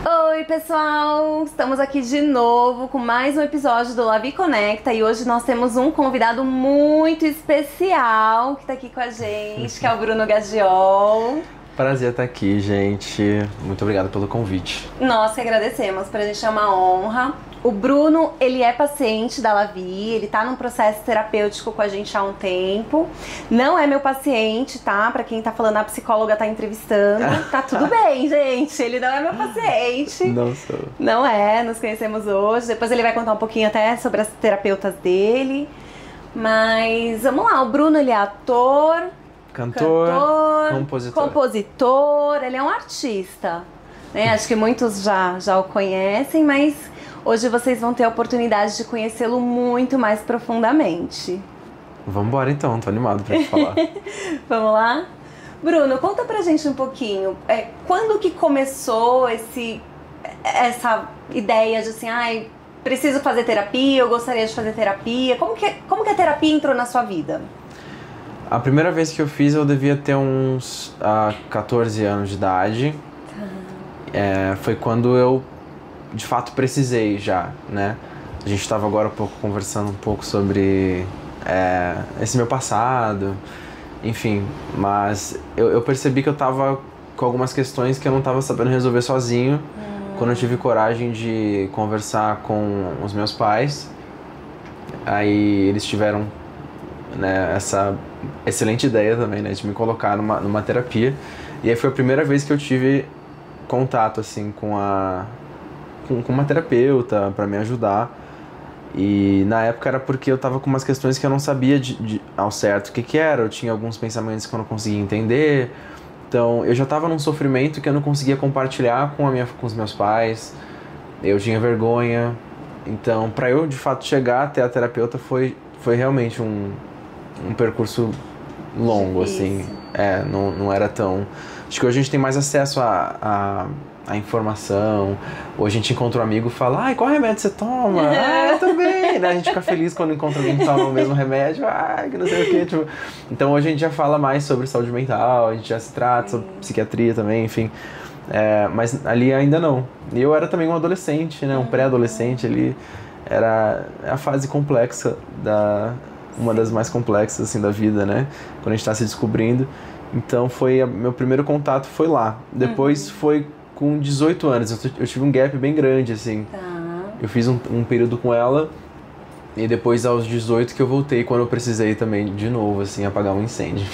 Oi pessoal, estamos aqui de novo com mais um episódio do Lavi Conecta e hoje nós temos um convidado muito especial que está aqui com a gente, que é o Bruno Gagiol. Prazer estar aqui, gente. Muito obrigado pelo convite. Nós que agradecemos, pra gente é uma honra. O Bruno, ele é paciente da Lavi, ele tá num processo terapêutico com a gente há um tempo. Não é meu paciente, tá? Pra quem tá falando, a psicóloga tá entrevistando. Tá tudo bem, gente. Ele não é meu paciente. Não sou. Não é, nos conhecemos hoje. Depois ele vai contar um pouquinho até sobre as terapeutas dele. Mas vamos lá, o Bruno, ele é ator, Cantor, compositor, ele é um artista, né? Acho que muitos já o conhecem, mas hoje vocês vão ter a oportunidade de conhecê-lo muito mais profundamente. Vamos embora então, tô animado pra te falar. Vamos lá? Bruno, conta pra gente um pouquinho, quando que começou essa ideia de assim, preciso fazer terapia, eu gostaria de fazer terapia, como que a terapia entrou na sua vida? A primeira vez que eu fiz eu devia ter uns 14 anos de idade. Foi quando eu de fato precisei já, né? A gente estava agora há pouco conversando um pouco sobre esse meu passado, enfim, mas eu percebi que eu tava com algumas questões que eu não tava sabendo resolver sozinho. Quando eu tive coragem de conversar com os meus pais, aí eles tiveram, né, essa excelente ideia também, né, de me colocar numa terapia. E aí foi a primeira vez que eu tive contato assim com uma terapeuta para me ajudar. E na época era porque eu tava com umas questões que eu não sabia ao certo o que era. Eu tinha alguns pensamentos que eu não conseguia entender. Então eu já tava num sofrimento que eu não conseguia compartilhar com os meus pais. Eu tinha vergonha. Então para eu de fato chegar até a terapeuta foi realmente um percurso longo, assim. Não era tão... Acho que hoje a gente tem mais acesso à informação. Ou a gente encontra um amigo e fala, qual remédio você toma? Eu também, né? A gente fica feliz quando encontra alguém que toma o mesmo remédio. Que não sei o quê. Tipo... Então hoje a gente já fala mais sobre saúde mental, a gente já se trata sobre psiquiatria também, enfim. Mas ali ainda não. E eu era também um adolescente, né? Um pré-adolescente ali. Era a fase complexa uma das mais complexas assim da vida, né? Quando a gente tá se descobrindo. Então meu primeiro contato foi lá. Depois foi com 18 anos. Eu tive um gap bem grande, assim. Tá. Eu fiz um período com ela e depois aos 18 que eu voltei quando eu precisei também de novo, assim, apagar um incêndio.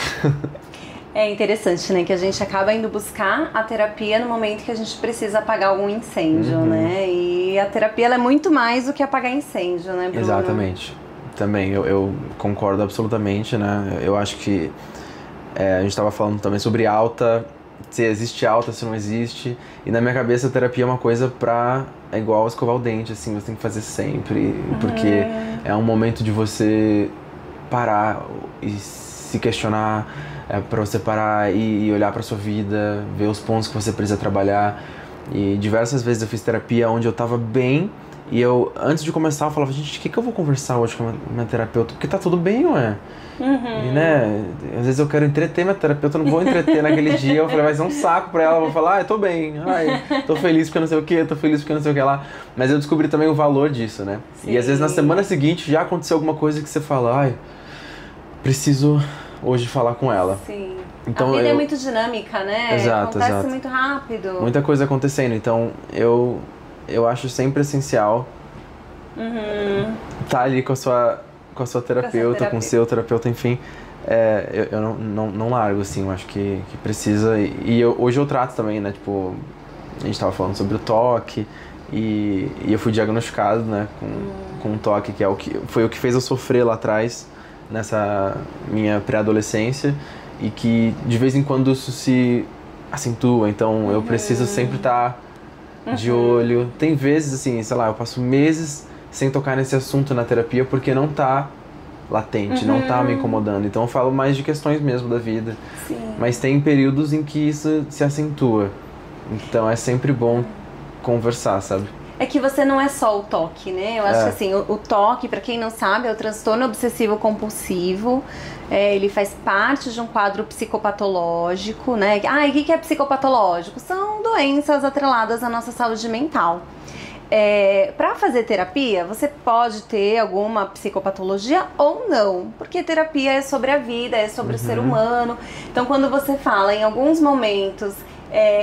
É interessante, né? Que a gente acaba indo buscar a terapia no momento que a gente precisa apagar algum incêndio, né? E a terapia ela é muito mais do que apagar incêndio, né, Bruno? Exatamente. Também, eu concordo absolutamente, né? Eu acho que a gente estava falando também sobre se existe alta, se não existe. E na minha cabeça a terapia é uma coisa é igual escovar o dente, assim, você tem que fazer sempre. Porque é um momento de você parar e se questionar, para você parar e olhar para sua vida, ver os pontos que você precisa trabalhar. E diversas vezes eu fiz terapia onde eu estava bem. E eu, antes de começar, eu falava, gente, o que eu vou conversar hoje com a minha terapeuta? Porque tá tudo bem, ué. E, né, às vezes eu quero entreter minha terapeuta, eu não vou entreter naquele dia. Eu falei, vai ser um saco pra ela. Eu vou falar, eu tô bem. Tô feliz porque não sei o que, tô feliz porque não sei o que lá. Mas eu descobri também o valor disso, né? Sim. E às vezes na semana seguinte já aconteceu alguma coisa que você fala, preciso hoje falar com ela. Sim. Então, a vida é muito dinâmica, né? Exato. Acontece muito rápido. Muita coisa acontecendo, então eu acho sempre essencial estar ali com a sua terapeuta, com o seu terapeuta, enfim. Eu não largo, assim, eu acho que precisa. E hoje eu trato também, né? Tipo, a gente tava falando sobre o toque e eu fui diagnosticado, né? Com um toque, que foi o que fez eu sofrer lá atrás, nessa minha pré-adolescência. E que de vez em quando isso se acentua, então eu preciso sempre estar de olho. Tem vezes, assim, sei lá, eu passo meses sem tocar nesse assunto na terapia porque não tá latente, não tá me incomodando. Então eu falo mais de questões mesmo da vida. Sim. Mas tem períodos em que isso se acentua. Então é sempre bom conversar, sabe? É que você não é só o toque, né? Eu acho que assim, o toque, pra quem não sabe, é o transtorno obsessivo compulsivo. Ele faz parte de um quadro psicopatológico, né? Ah, e o que é psicopatológico? São doenças atreladas à nossa saúde mental. Para fazer terapia, você pode ter alguma psicopatologia ou não, porque terapia é sobre a vida, é sobre o ser humano. Então, quando você fala em alguns momentos,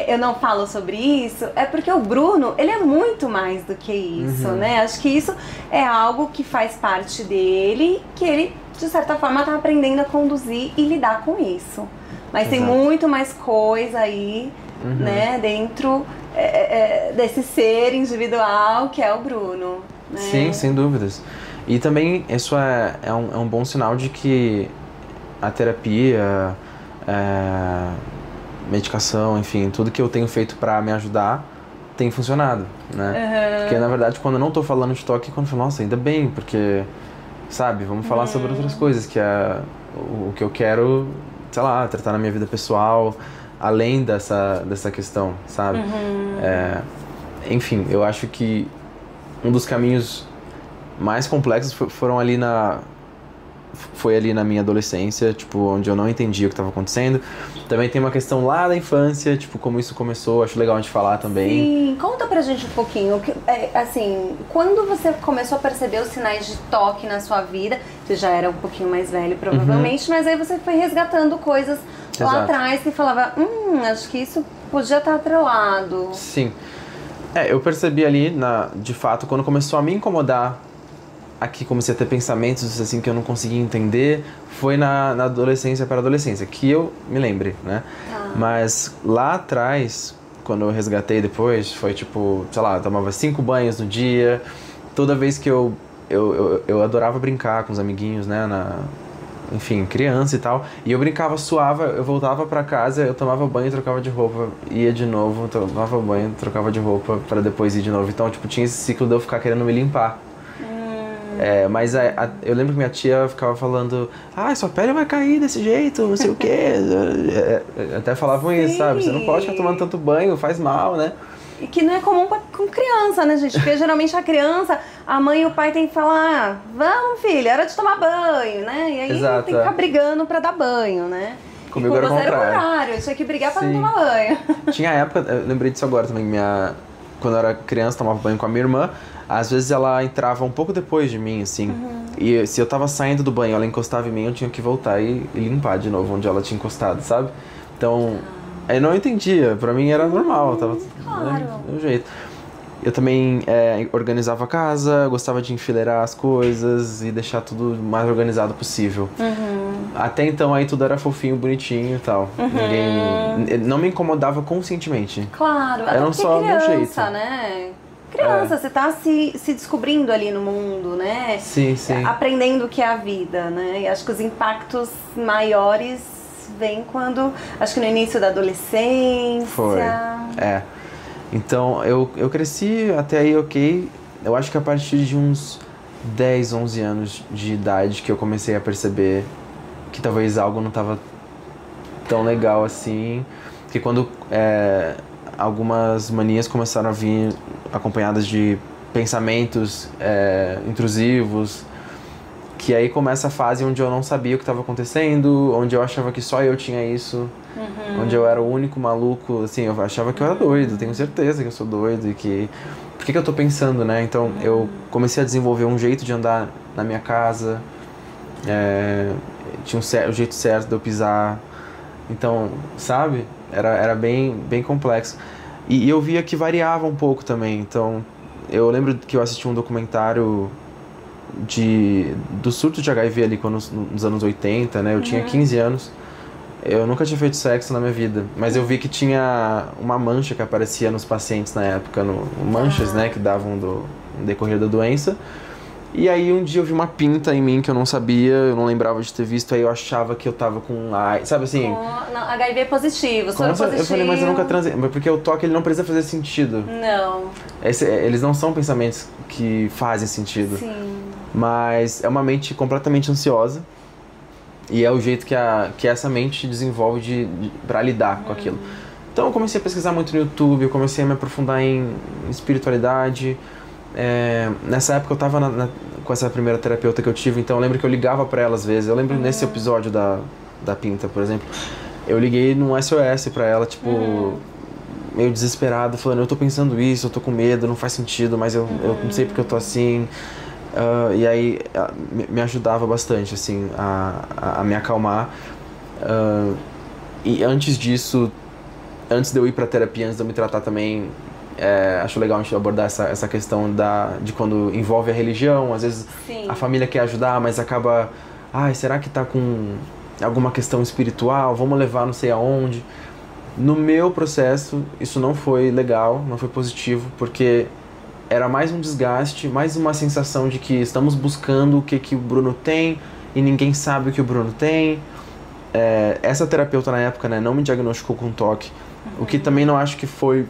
eu não falo sobre isso, é porque o Bruno, ele é muito mais do que isso, né? Acho que isso é algo que faz parte dele, que ele, de certa forma, tá aprendendo a conduzir e lidar com isso. Mas tem muito mais coisa aí, né, dentro desse ser individual que é o Bruno, né? Sim, sem dúvidas. E também isso é um bom sinal de que a terapia, medicação, enfim, tudo que eu tenho feito pra me ajudar tem funcionado, né? Porque, na verdade, quando eu não tô falando de toque, quando eu falo, nossa, ainda bem, porque, sabe, vamos falar sobre outras coisas, que é o que eu quero, sei lá, tratar na minha vida pessoal, além dessa questão, sabe? Enfim, eu acho que um dos caminhos mais complexos foi ali na minha adolescência, tipo, onde eu não entendia o que estava acontecendo. Também tem uma questão lá da infância, tipo, como isso começou, acho legal a gente falar também. Sim, conta pra gente um pouquinho, assim, quando você começou a perceber os sinais de toque na sua vida, você já era um pouquinho mais velho, provavelmente, mas aí você foi resgatando coisas lá atrás que falava, acho que isso podia estar atrelado. Sim. Eu percebi ali, de fato, quando começou a me incomodar, aqui comecei a ter pensamentos assim que eu não conseguia entender, foi na adolescência para adolescência, que eu me lembre, né? Mas lá atrás, quando eu resgatei depois, foi tipo, sei lá, eu tomava 5 banhos no dia, toda vez que eu adorava brincar com os amiguinhos, né? Enfim, criança e tal, e eu brincava, suava, eu voltava pra casa, eu tomava banho, trocava de roupa, ia de novo, tomava banho, trocava de roupa para depois ir de novo. Então, tipo, tinha esse ciclo de eu ficar querendo me limpar. Mas eu lembro que minha tia ficava falando, sua pele vai cair desse jeito, não sei o quê. Até falavam isso, sabe? Você não pode ficar tomando tanto banho, faz mal, né? E que não é comum com criança, né, gente? Porque geralmente a criança, a mãe e o pai tem que falar, vamos, filha, é hora de tomar banho, né? E aí tem que ficar brigando pra dar banho, né? Comigo era o contrário. Eu tinha que brigar pra não tomar banho. Tinha época, eu lembrei disso agora também, quando eu era criança, tomava banho com a minha irmã, às vezes ela entrava um pouco depois de mim, assim, e se eu tava saindo do banho, ela encostava em mim, eu tinha que voltar e limpar de novo onde ela tinha encostado, sabe? Então, eu não entendia, pra mim era normal, tava do jeito. Eu também organizava a casa, gostava de enfileirar as coisas e deixar tudo o mais organizado possível. Até então aí tudo era fofinho, bonitinho e tal. Não me incomodava conscientemente. Claro, era até só criança, meu jeito. Né? Criança, você tá se descobrindo ali no mundo, né? Sim. Aprendendo o que é a vida, né? E acho que os impactos maiores vêm quando, acho que no início da adolescência. Foi, Então, eu cresci até aí, ok. Eu acho que a partir de uns 10, 11 anos de idade que eu comecei a perceber que talvez algo não tava tão legal assim. Que quando algumas manias começaram a vir acompanhadas de pensamentos intrusivos, que aí começa a fase onde eu não sabia o que estava acontecendo, onde eu achava que só eu tinha isso, onde eu era o único maluco, assim, eu achava que eu era doido, tenho certeza que eu sou doido e que... Por que eu tô pensando, né? Então eu comecei a desenvolver um jeito de andar na minha casa, tinha o jeito certo de eu pisar, então, sabe? Era bem, bem complexo. E eu via que variava um pouco também, então eu lembro que eu assisti um documentário do surto de HIV ali nos anos 80, né? Eu tinha 15 anos, eu nunca tinha feito sexo na minha vida, mas eu vi que tinha uma mancha que aparecia nos pacientes na época, manchas, né, que davam no decorrer da doença. E aí um dia eu vi uma pinta em mim que eu não sabia, eu não lembrava de ter visto, aí eu achava que eu tava com AIDS, sabe assim? Não, HIV positivo, soro positivo. Eu falei, mas eu nunca transei, porque o toque ele não precisa fazer sentido. Não. Eles não são pensamentos que fazem sentido. Sim. Mas é uma mente completamente ansiosa e é o jeito que essa mente desenvolve pra lidar com aquilo. Então eu comecei a pesquisar muito no YouTube, eu comecei a me aprofundar em espiritualidade. Nessa época eu tava com essa primeira terapeuta que eu tive, então eu lembro que eu ligava pra ela às vezes. Eu lembro nesse episódio da Pinta, por exemplo, eu liguei num SOS pra ela, tipo, meio desesperado, falando, eu tô pensando isso, eu tô com medo, não faz sentido, mas eu não sei porque eu tô assim. E aí me ajudava bastante, assim, a me acalmar. E antes disso, antes de eu ir pra terapia, antes de eu me tratar também, acho legal a gente abordar essa questão de quando envolve a religião. Às vezes Sim. a família quer ajudar, mas acaba, será que tá com alguma questão espiritual? Vamos levar não sei aonde. No meu processo, isso não foi legal, não foi positivo, porque era mais um desgaste, mais uma sensação de que estamos buscando o que o Bruno tem e ninguém sabe o que o Bruno tem. Essa terapeuta na época, né, não me diagnosticou com toque, o que também não acho que foi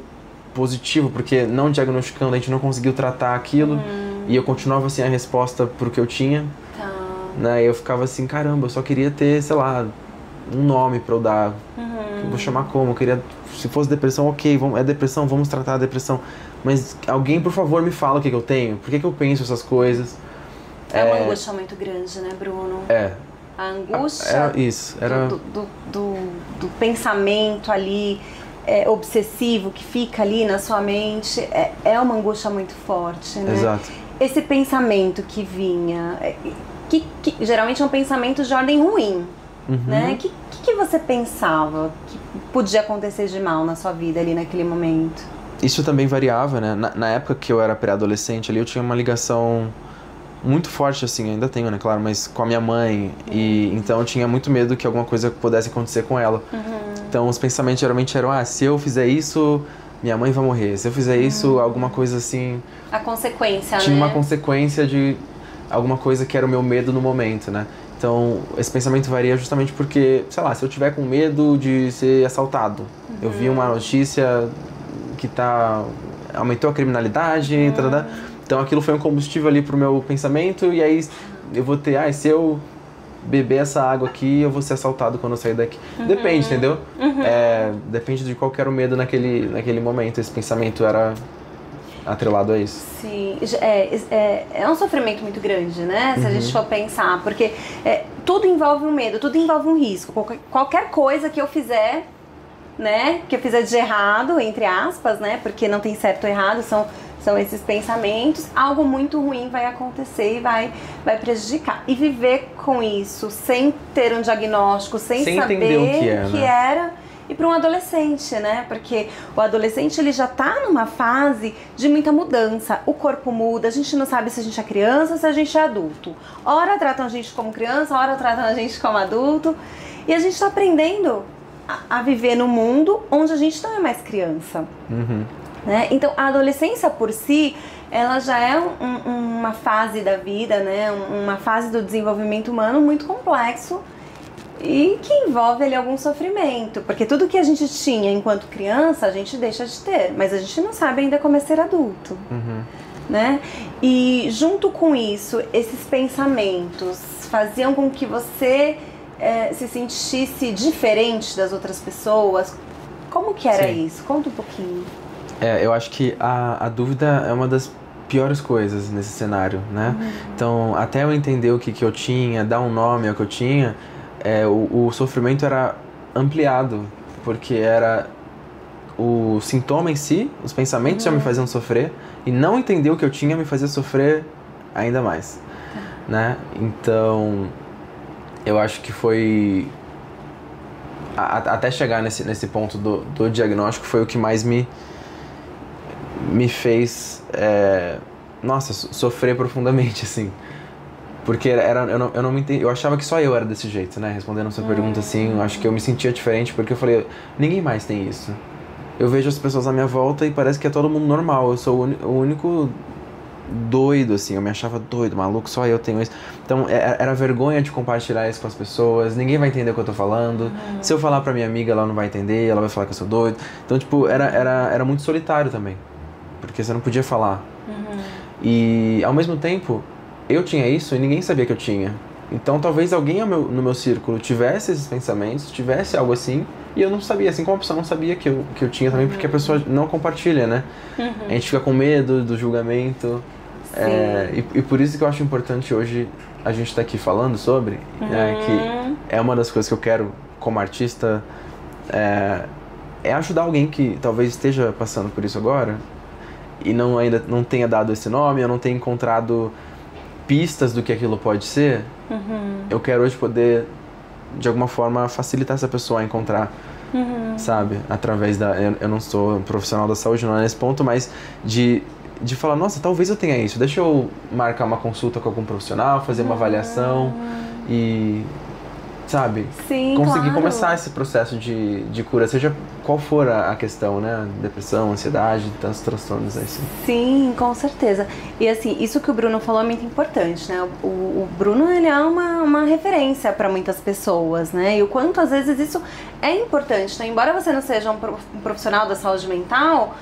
positivo, porque não diagnosticando a gente não conseguiu tratar aquilo e eu continuava sem a resposta pro que eu tinha. Tá. Né, e eu ficava assim, caramba, eu só queria ter, sei lá, um nome pra eu dar. Eu vou chamar como? Eu queria, se fosse depressão, ok, é depressão, vamos tratar a depressão. Mas alguém, por favor, me fala o que eu tenho. Por que eu penso essas coisas? É uma angústia muito grande, né, Bruno? A angústia era do pensamento ali obsessivo que fica ali na sua mente é uma angústia muito forte, né? Exato. Esse pensamento que vinha, que geralmente é um pensamento de ordem ruim, né? Que você pensava que podia acontecer de mal na sua vida ali naquele momento? Isso também variava, né? Na época que eu era pré-adolescente ali, eu tinha uma ligação muito forte, assim, ainda tenho, né, claro, mas com a minha mãe. E então eu tinha muito medo que alguma coisa pudesse acontecer com ela. Então os pensamentos geralmente eram, se eu fizer isso, minha mãe vai morrer. Se eu fizer isso, alguma coisa assim... A consequência, tinha né? uma consequência de alguma coisa que era o meu medo no momento, né? Então, esse pensamento varia justamente porque, sei lá, se eu tiver com medo de ser assaltado, eu vi uma notícia que aumentou a criminalidade, então aquilo foi um combustível ali pro meu pensamento, e aí eu vou ter, se eu beber essa água aqui, eu vou ser assaltado quando eu sair daqui. Depende, entendeu? Depende de qual que era o medo naquele momento, esse pensamento era atrelado a isso. Sim, é um sofrimento muito grande, né? Se a gente for pensar, porque tudo envolve um medo, tudo envolve um risco. Qualquer coisa que eu fizer, né? Que eu fizer de errado, entre aspas, né? Porque não tem certo ou errado, são esses pensamentos. Algo muito ruim vai acontecer e vai prejudicar. E viver com isso, sem ter um diagnóstico, sem saber entender o que era. E para um adolescente, né? Porque o adolescente ele já tá numa fase de muita mudança. O corpo muda, a gente não sabe se a gente é criança ou se a gente é adulto. Ora tratam a gente como criança, ora tratam a gente como adulto. E a gente tá aprendendo a viver num mundo onde a gente não é mais criança. Né? Então a adolescência por si, ela já é uma fase da vida, né? Uma fase do desenvolvimento humano muito complexo. E que envolve ali algum sofrimento, porque tudo que a gente tinha enquanto criança, a gente deixa de ter, mas a gente não sabe ainda como é ser adulto, né? E junto com isso, esses pensamentos faziam com que você se sentisse diferente das outras pessoas. Como que era isso? Conta um pouquinho. Eu acho que a dúvida é uma das piores coisas nesse cenário, né? Então, até eu entender o que eu tinha, dar um nome ao que eu tinha... o sofrimento era ampliado, porque era o sintoma em si, os pensamentos já me faziam sofrer, e não entender o que eu tinha me fazia sofrer ainda mais, né? Então, eu acho que foi... Até chegar nesse ponto do diagnóstico foi o que mais me fez, sofrer profundamente, assim. Porque eu não me entendi, eu achava que só eu era desse jeito, né? Respondendo a sua pergunta, assim, eu acho que eu me sentia diferente, porque eu falei, ninguém mais tem isso. Eu vejo as pessoas à minha volta e parece que é todo mundo normal, eu sou o único doido, assim, eu me achava doido, maluco, só eu tenho isso. Então, era vergonha de compartilhar isso com as pessoas, ninguém vai entender o que eu tô falando. Se eu falar pra minha amiga, ela não vai entender, ela vai falar que eu sou doido. Então, tipo, era muito solitário também, porque você não podia falar. E, ao mesmo tempo... eu tinha isso e ninguém sabia que eu tinha. Então talvez alguém no meu círculo tivesse esses pensamentos, tivesse algo assim, E eu não sabia, assim como a pessoa não sabia que eu tinha também, porque a pessoa não compartilha, né? A gente fica com medo do julgamento. E por isso que eu acho importante hoje a gente estar aqui falando sobre, que é uma das coisas que eu quero como artista, é ajudar alguém que talvez esteja passando por isso agora e ainda não tenha dado esse nome, ou não tenha encontrado pistas do que aquilo pode ser. Eu quero hoje poder, de alguma forma, facilitar essa pessoa a encontrar, sabe? Através eu não sou profissional da saúde, não é nesse ponto, mas de falar, nossa, talvez eu tenha isso, deixa eu marcar uma consulta com algum profissional, fazer uma avaliação e, sabe? Sim, conseguir claro. começar esse processo de cura, seja qual for a questão, né? Depressão, ansiedade, tantos transtornos assim. Sim, com certeza. E assim, isso que o Bruno falou é muito importante, né? O Bruno, ele é uma referência para muitas pessoas, né? E o quanto às vezes isso é importante, né? Embora você não seja um profissional da saúde mental,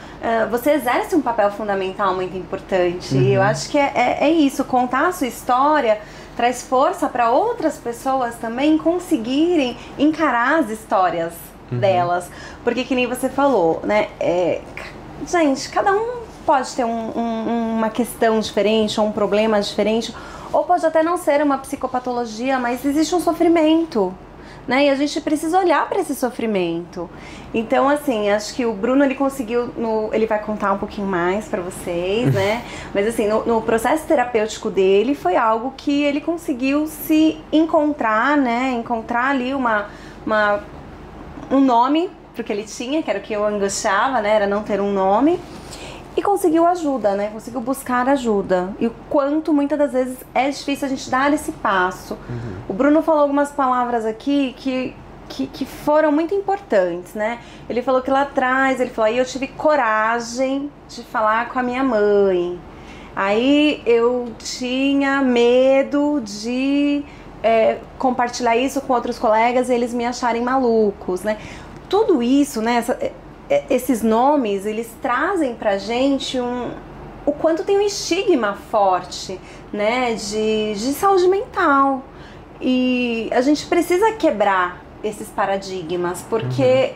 você exerce um papel fundamental muito importante. E eu acho que é isso, contar a sua história traz força para outras pessoas também conseguirem encarar as histórias delas. Porque que nem você falou, né? Gente, cada um pode ter uma questão diferente, ou um problema diferente, ou pode até não ser uma psicopatologia, mas existe um sofrimento, né? E a gente precisa olhar para esse sofrimento. Então, assim, acho que o Bruno, ele conseguiu, ele vai contar um pouquinho mais para vocês, né? Mas assim, no processo terapêutico dele, foi algo que ele conseguiu se encontrar, né? Encontrar ali um nome pro que ele tinha, que era o que eu angustiava, né? Era não ter um nome. E conseguiu ajuda, né? Conseguiu buscar ajuda. E o quanto, muitas das vezes, é difícil a gente dar esse passo. O Bruno falou algumas palavras aqui que foram muito importantes, né? Ele falou que lá atrás, ele falou, aí eu tive coragem de falar com a minha mãe. Aí eu tinha medo de compartilhar isso com outros colegas e eles me acharem malucos, né? Tudo isso, né? Esses nomes, eles trazem pra gente o quanto tem um estigma forte, né, de saúde mental. E a gente precisa quebrar esses paradigmas, porque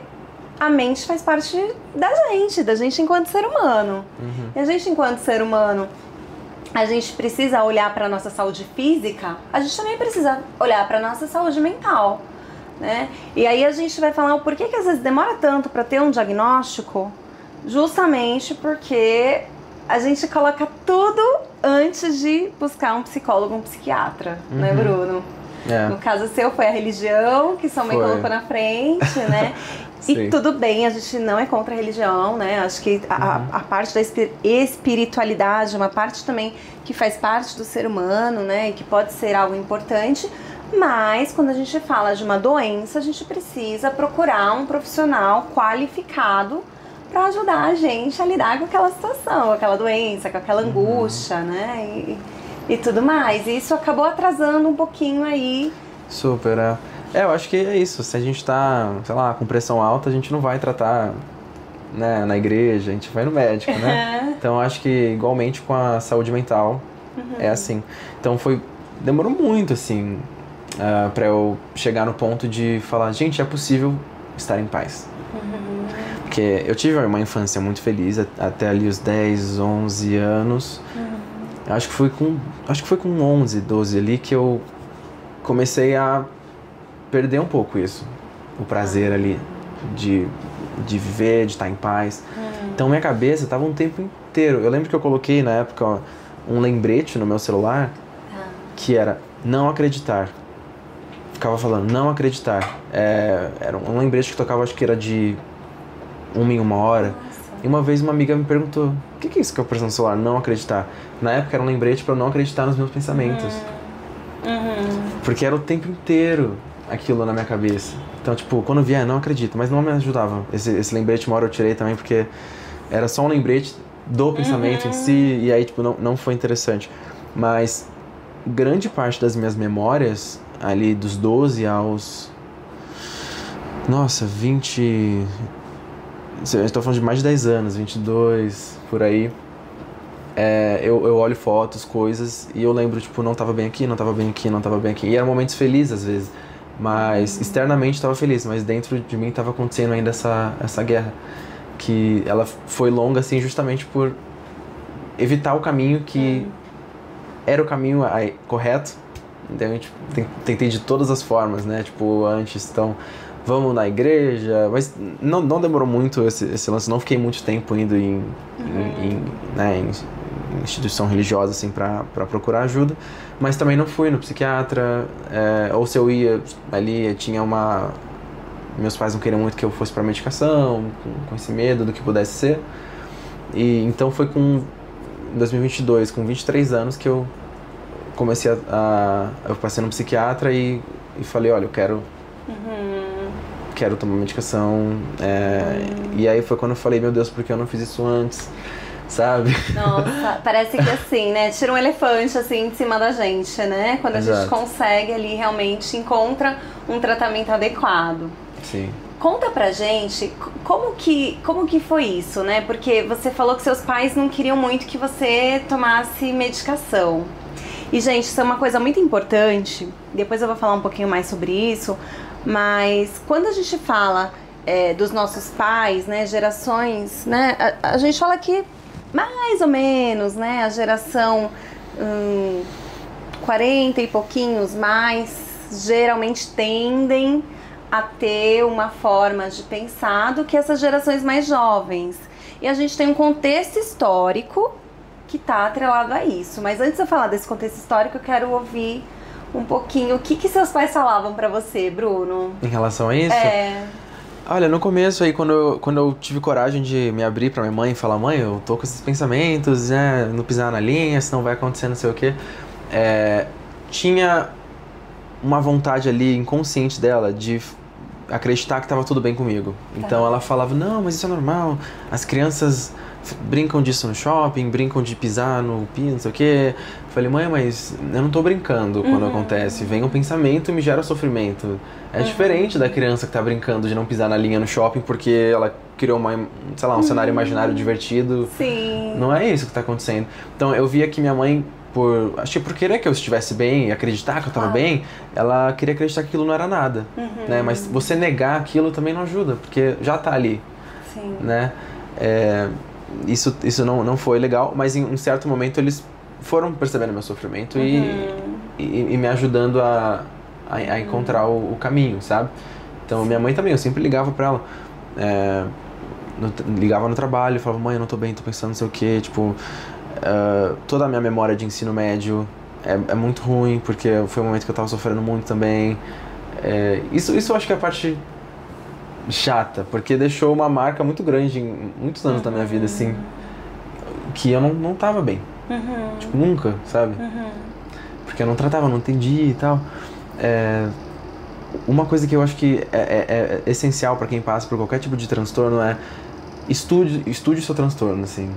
a mente faz parte da gente enquanto ser humano. E a gente enquanto ser humano, a gente precisa olhar para nossa saúde física, a gente também precisa olhar para nossa saúde mental. Né? E aí a gente vai falar o porquê que às vezes demora tanto para ter um diagnóstico, justamente porque a gente coloca tudo antes de buscar um psicólogo, um psiquiatra, né, Bruno? No caso seu foi a religião que sua mãe colocou na frente, né? E tudo bem, a gente não é contra a religião, né? Acho que a parte da espiritualidade é uma parte também que faz parte do ser humano, né? E que pode ser algo importante. Mas quando a gente fala de uma doença, a gente precisa procurar um profissional qualificado para ajudar a gente a lidar com aquela situação, com aquela doença, com aquela angústia, né? E tudo mais. E isso acabou atrasando um pouquinho aí. Super, eu acho que é isso. Se a gente tá, sei lá, com pressão alta, a gente não vai tratar, né, na igreja, a gente vai no médico, né? Então acho que igualmente com a saúde mental é assim. Então demorou muito, assim, pra eu chegar no ponto de falar, gente, é possível estar em paz. Porque eu tive uma infância muito feliz, até ali os 10, 11 anos. Acho que foi com 11, 12 ali que eu comecei a perder um pouco isso. O prazer ali de viver, de estar em paz. Então minha cabeça estava um tempo inteiro. Eu lembro que eu coloquei na época um lembrete no meu celular que era não acreditar. Ficava falando, não acreditar. Era um lembrete que tocava, acho que era de 1 em 1 hora. Nossa. E uma vez uma amiga me perguntou, o que é isso que eu presto no celular, não acreditar? Na época era um lembrete para eu não acreditar nos meus pensamentos. Porque era o tempo inteiro aquilo na minha cabeça. Então, tipo, quando eu via, não acredito, mas não me ajudava. Esse lembrete, uma hora eu tirei também, porque era só um lembrete do pensamento em si, e aí, tipo, não foi interessante. Mas grande parte das minhas memórias, ali dos 12 aos... Nossa, 20... Eu estou falando de mais de 10 anos, 22, por aí. Eu olho fotos, coisas, e eu lembro, tipo, não tava bem aqui, não tava bem aqui, não tava bem aqui. E eram momentos felizes, às vezes. Mas externamente estava feliz, mas dentro de mim estava acontecendo ainda essa guerra. Que ela foi longa, assim, justamente por evitar o caminho que era o caminho correto. Então, a gente tentei de todas as formas, né? Tipo, antes, então, vamos na igreja. Mas não demorou muito esse lance, não fiquei muito tempo indo em instituição religiosa, assim, pra procurar ajuda. Mas também não fui no psiquiatra, ou se eu ia ali, tinha uma... Meus pais não queriam muito que eu fosse pra medicação, com esse medo do que pudesse ser. E então foi em 2022, com 23 anos, que eu comecei eu passei no psiquiatra e falei, olha, eu quero tomar medicação. E aí foi quando eu falei, meu Deus, por que eu não fiz isso antes? Sabe? Nossa, parece que assim, né? Tira um elefante assim de cima da gente, né? Quando a gente consegue ali, realmente encontra um tratamento adequado. Sim. Conta pra gente como que foi isso, né? Porque você falou que seus pais não queriam muito que você tomasse medicação. E, gente, isso é uma coisa muito importante. Depois eu vou falar um pouquinho mais sobre isso. Mas quando a gente fala dos nossos pais, né? Gerações, né? A gente fala que mais ou menos, né? A geração 40 e pouquinhos mais geralmente tendem a ter uma forma de pensar do que essas gerações mais jovens. E a gente tem um contexto histórico que está atrelado a isso. Mas antes de eu falar desse contexto histórico, eu quero ouvir um pouquinho o que seus pais falavam para você, Bruno. Em relação a isso? Olha, no começo aí, quando eu tive coragem de me abrir pra minha mãe e falar, mãe, eu tô com esses pensamentos, né, não pisar na linha, senão vai acontecer não sei o quê. Tinha uma vontade ali inconsciente dela de acreditar que estava tudo bem comigo. Então ela falava, não, mas isso é normal, as crianças brincam disso no shopping, brincam de pisar no pino, não sei o quê. Falei, mãe, mas eu não tô brincando quando acontece, vem um pensamento e me gera sofrimento. É diferente da criança que tá brincando de não pisar na linha no shopping porque ela criou um cenário imaginário divertido. Sim. Não é isso que tá acontecendo. Então eu via que minha mãe, acho que por querer que eu estivesse bem e acreditar que eu estava bem, ela queria acreditar que aquilo não era nada, né? Mas você negar aquilo também não ajuda, porque já tá ali. Sim. Né? Isso não foi legal, mas em um certo momento eles foram percebendo meu sofrimento e me ajudando a encontrar o caminho, sabe? Então minha mãe também, eu sempre ligava pra ela, ligava no trabalho, falava, mãe, eu não tô bem, tô pensando não sei o quê, tipo... toda a minha memória de ensino médio é muito ruim, porque foi um momento que eu tava sofrendo muito também. Isso eu acho que é a parte chata, porque deixou uma marca muito grande em muitos anos da minha vida, assim, que eu não tava bem. Tipo, nunca, sabe? Porque eu não tratava, não entendia e tal. Uma coisa que eu acho que é essencial pra quem passa por qualquer tipo de transtorno é estude o seu transtorno, assim.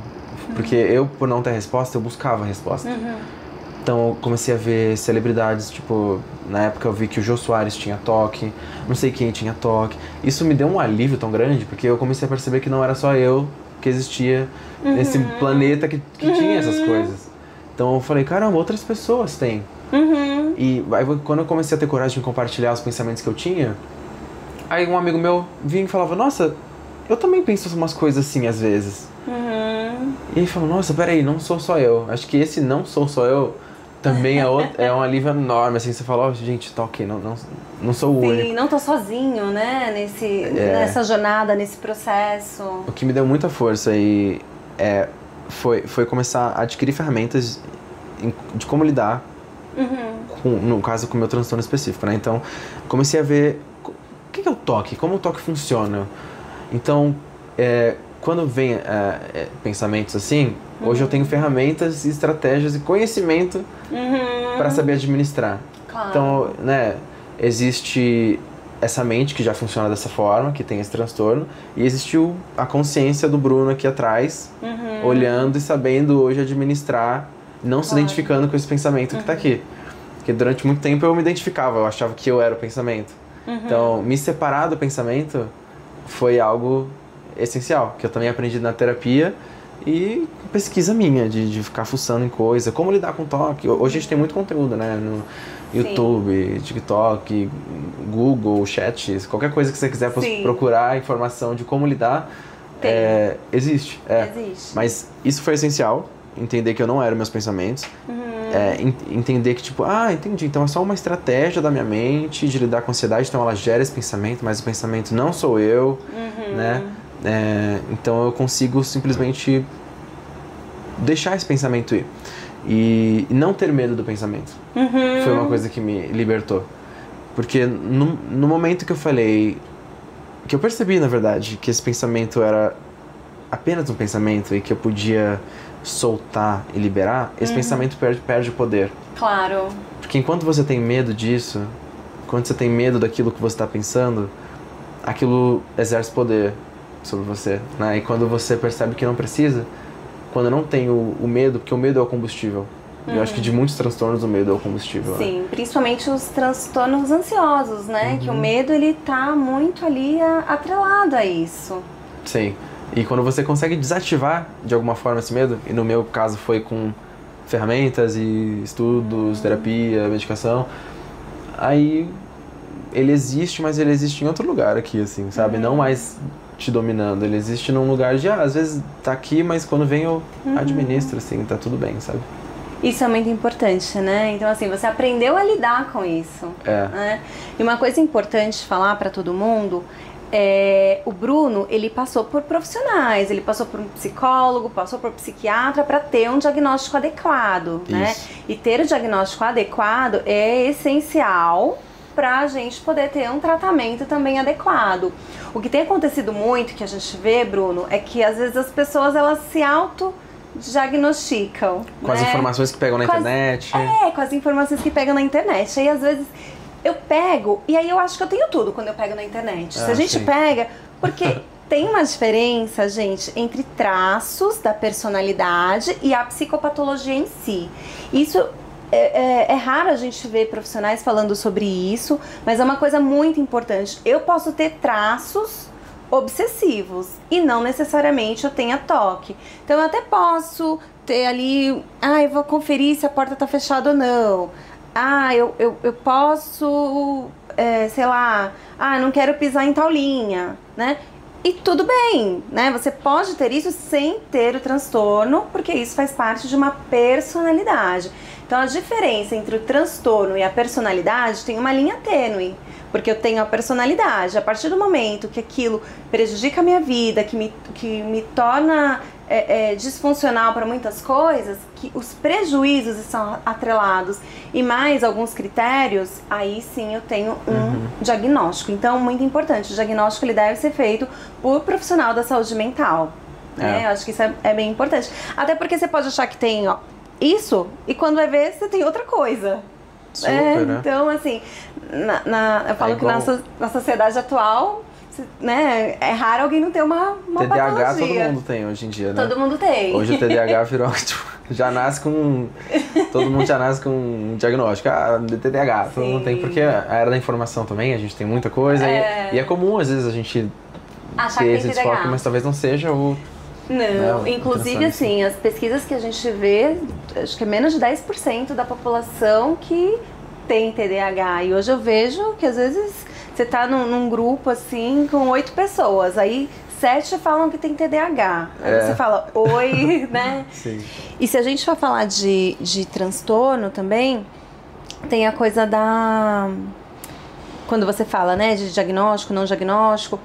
Porque eu, por não ter resposta, eu buscava a resposta. Então eu comecei a ver celebridades, tipo, na época eu vi que o Jô Soares tinha toque, não sei quem tinha toque. Isso me deu um alívio tão grande, porque eu comecei a perceber que não era só eu que existia nesse planeta que tinha essas coisas. Então eu falei, caramba, outras pessoas têm. E aí quando eu comecei a ter coragem de compartilhar os pensamentos que eu tinha, aí um amigo meu vinha e falava, nossa, eu também penso umas coisas assim às vezes. E aí falou, nossa, peraí, não sou só eu. Acho que esse não sou só eu também é um alívio enorme, assim, você fala, gente, tá ok, não sou o único. Sim, não tô sozinho, né, nessa jornada, nesse processo. O que me deu muita força aí foi começar a adquirir ferramentas de como lidar, no caso, com o meu transtorno específico, né? Então, comecei a ver o que é o toque, como o toque funciona. Então, quando vem pensamentos assim, hoje eu tenho ferramentas, estratégias e conhecimento para saber administrar. Claro. Então, né, existe essa mente que já funciona dessa forma, que tem esse transtorno, e existiu a consciência do Bruno aqui atrás, olhando e sabendo hoje administrar, não se identificando com esse pensamento que está aqui. Porque durante muito tempo eu me identificava, eu achava que eu era o pensamento. Então, me separar do pensamento foi algo essencial, que eu também aprendi na terapia e pesquisa minha, de ficar fuçando em coisa, como lidar com toque. Hoje a gente tem muito conteúdo, né, YouTube, TikTok, Google, chat, qualquer coisa que você quiser procurar informação de como lidar, existe. Existe. Mas isso foi essencial, entender que eu não era meus pensamentos, entender que tipo, entendi, então é só uma estratégia da minha mente de lidar com a ansiedade, então ela gera esse pensamento, mas o pensamento não sou eu, né? Então eu consigo simplesmente deixar esse pensamento ir. E não ter medo do pensamento. Foi uma coisa que me libertou. Porque no momento que eu falei, que eu percebi, na verdade, que esse pensamento era apenas um pensamento e que eu podia soltar e liberar, esse pensamento perde o poder. Claro. Porque enquanto você tem medo disso, quando você tem medo daquilo que você está pensando, aquilo exerce poder sobre você, né? E quando você percebe que não precisa, quando eu não tenho o medo, porque o medo é o combustível. Eu acho que de muitos transtornos o medo é o combustível. Sim, principalmente os transtornos ansiosos, né? Que o medo, ele tá muito ali atrelado a isso. Sim. E quando você consegue desativar de alguma forma esse medo, e no meu caso foi com ferramentas e estudos, terapia, medicação, aí ele existe, mas ele existe em outro lugar aqui, assim, sabe? Não mais te dominando, ele existe num lugar de, às vezes tá aqui, mas quando vem eu administro, assim, tá tudo bem, sabe? Isso é muito importante, né? Então, assim, você aprendeu a lidar com isso. Né? E uma coisa importante falar pra todo mundo o Bruno, ele passou por profissionais, ele passou por um psicólogo, passou por psiquiatra para ter um diagnóstico adequado, né? E ter o diagnóstico adequado é essencial para a gente poder ter um tratamento também adequado. O que tem acontecido muito, que a gente vê, Bruno, é que às vezes as pessoas, elas se diagnosticam. Com as informações que pegam na internet. Com as informações que pegam na internet. Aí às vezes eu pego, e aí eu acho que eu tenho tudo quando eu pego na internet. Se a gente pega, porque tem uma diferença, gente, entre traços da personalidade e a psicopatologia em si. Isso é raro a gente ver profissionais falando sobre isso, mas é uma coisa muito importante. Eu posso ter traços obsessivos e não necessariamente eu tenha toque. Então eu até posso ter ali, eu vou conferir se a porta tá fechada ou não. Eu posso, sei lá, não quero pisar em tal linha, né? E tudo bem, né? Você pode ter isso sem ter o transtorno, porque isso faz parte de uma personalidade. Então a diferença entre o transtorno e a personalidade tem uma linha tênue. Porque eu tenho a personalidade, a partir do momento que aquilo prejudica a minha vida, que me torna disfuncional para muitas coisas, que os prejuízos são atrelados e mais alguns critérios, aí sim eu tenho um diagnóstico. Então, muito importante, o diagnóstico ele deve ser feito por profissional da saúde mental. Né? Eu acho que isso é bem importante. Até porque você pode achar que tem isso e quando vai ver, você tem outra coisa. Super, né? Então, assim, eu falo que na sociedade atual, né, é raro alguém não ter uma TDAH patologia. Todo mundo tem hoje em dia, né? Todo mundo tem. Hoje o TDAH virou, tipo, já nasce com... Todo mundo já nasce com um diagnóstico. TDAH, todo mundo tem. Porque a era da informação também, a gente tem muita coisa. E é comum, às vezes, a gente achar ter que esse tem TDAH. desfoque, mas talvez não seja o... Não, inclusive assim, as pesquisas que a gente vê, acho que é menos de 10% da população que tem TDAH. E hoje eu vejo que às vezes você tá num grupo assim com 8 pessoas, aí 7 falam que tem TDAH. Aí você fala, oi, né? Sim. E se a gente for falar de transtorno também, tem a coisa da... Quando você fala, né, de diagnóstico, não diagnóstico,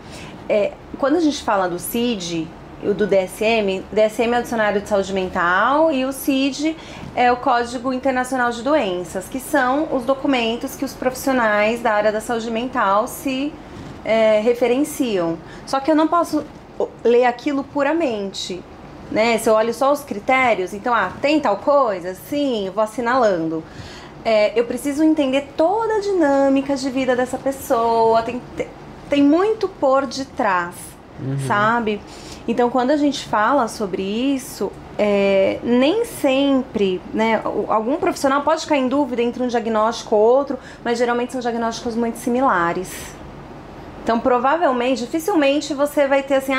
quando a gente fala do CID, o do DSM é o Dicionário de Saúde Mental e o CID é o Código Internacional de Doenças, que são os documentos que os profissionais da área da saúde mental se referenciam. Só que eu não posso ler aquilo puramente, né? Se eu olho só os critérios, então, tem tal coisa? Sim, eu vou assinalando. Eu preciso entender toda a dinâmica de vida dessa pessoa, tem muito por detrás, sabe? Então, quando a gente fala sobre isso, nem sempre, né, algum profissional pode ficar em dúvida entre um diagnóstico ou outro, mas geralmente são diagnósticos muito similares. Então, provavelmente, dificilmente você vai ter assim,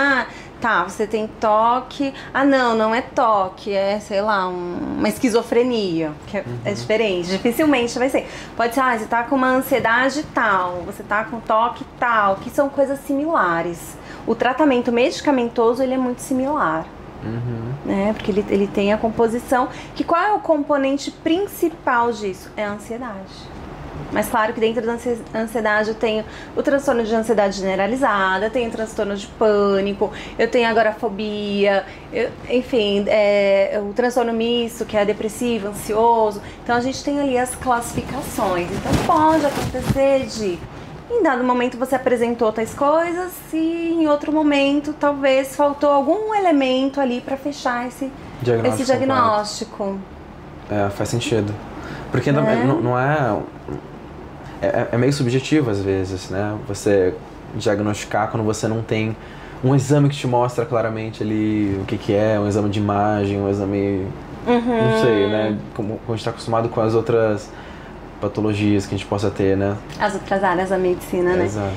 tá, você tem toque. Ah, não é toque, é, sei lá, uma esquizofrenia, que é diferente, dificilmente vai ser. Pode ser, você tá com uma ansiedade tal, você tá com toque tal, que são coisas similares. O tratamento medicamentoso, ele é muito similar. Né? Porque ele tem a composição, que qual é o componente principal disso? É a ansiedade. Mas claro que dentro da ansiedade eu tenho o transtorno de ansiedade generalizada, eu tenho o transtorno de pânico, eu tenho agorafobia, enfim, o transtorno misto, que é depressivo, ansioso. Então a gente tem ali as classificações. Então pode acontecer de, em dado momento você apresentou tais coisas e em outro momento talvez faltou algum elemento ali para fechar esse diagnóstico. Faz sentido. Porque não é... É meio subjetivo às vezes, né? Você diagnosticar quando você não tem um exame que te mostra claramente ali o que é, um exame de imagem, um exame... Não sei, né? Como a gente está acostumado com as outras patologias que a gente possa ter, né? As outras áreas da medicina, né? Exato.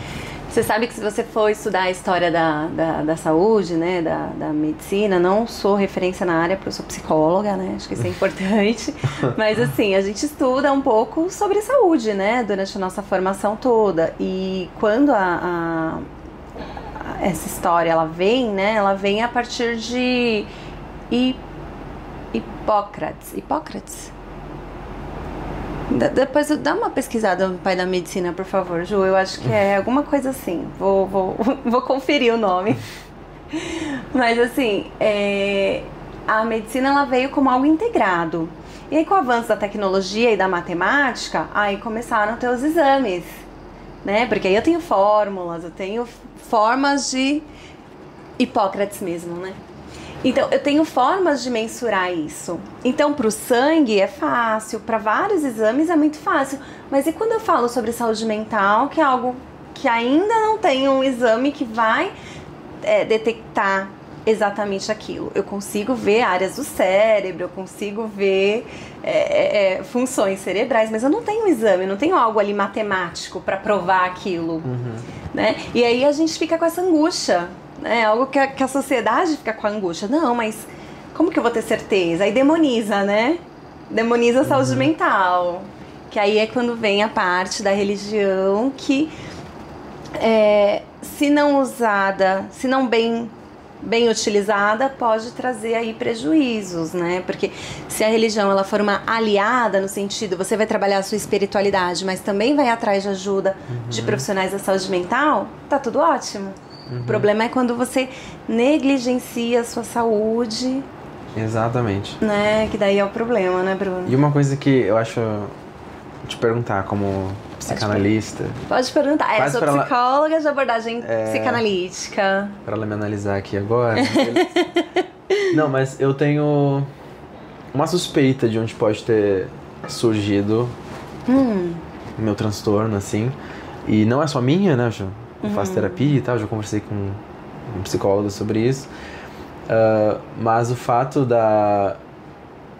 Você sabe que se você for estudar a história da saúde, né, da medicina, não sou referência na área porque eu sou psicóloga, né, acho que isso é importante, mas assim, a gente estuda um pouco sobre saúde, né, durante a nossa formação toda, e quando essa história, ela vem a partir de Hipócrates. Depois dá uma pesquisada no pai da medicina, por favor, Ju. Eu acho que é alguma coisa assim. Vou conferir o nome. Mas assim, a medicina ela veio como algo integrado. E aí com o avanço da tecnologia e da matemática, aí começaram a ter os exames, né? Porque aí eu tenho fórmulas, eu tenho formas de Hipócrates mesmo, né? Então, eu tenho formas de mensurar isso. Então, para o sangue é fácil, para vários exames é muito fácil. Mas e quando eu falo sobre saúde mental, que é algo que ainda não tem um exame que vai detectar exatamente aquilo? Eu consigo ver áreas do cérebro, eu consigo ver funções cerebrais, mas eu não tenho um exame, eu não tenho algo ali matemático para provar aquilo. Né? E aí a gente fica com essa angústia. É algo que a sociedade fica com a angústia. Não, mas como que eu vou ter certeza? Aí demoniza, né? Demoniza a saúde mental. Que aí é quando vem a parte da religião que, se não usada, se não bem utilizada, pode trazer aí prejuízos, né? Porque se a religião ela for uma aliada no sentido, você vai trabalhar a sua espiritualidade, mas também vai atrás de ajuda de profissionais da saúde mental, tá tudo ótimo. O problema é quando você negligencia a sua saúde. Exatamente. Né? Que daí é o problema, né, Bruno? E uma coisa que eu acho... te perguntar como psicanalista... Pode perguntar. Eu sou psicóloga de abordagem psicanalítica. Para ela me analisar aqui agora. Não, mas eu tenho uma suspeita de onde pode ter surgido meu transtorno, assim. E não é só minha, né, Ju? Eu faço terapia e tal, já conversei com um psicólogo sobre isso. Mas o fato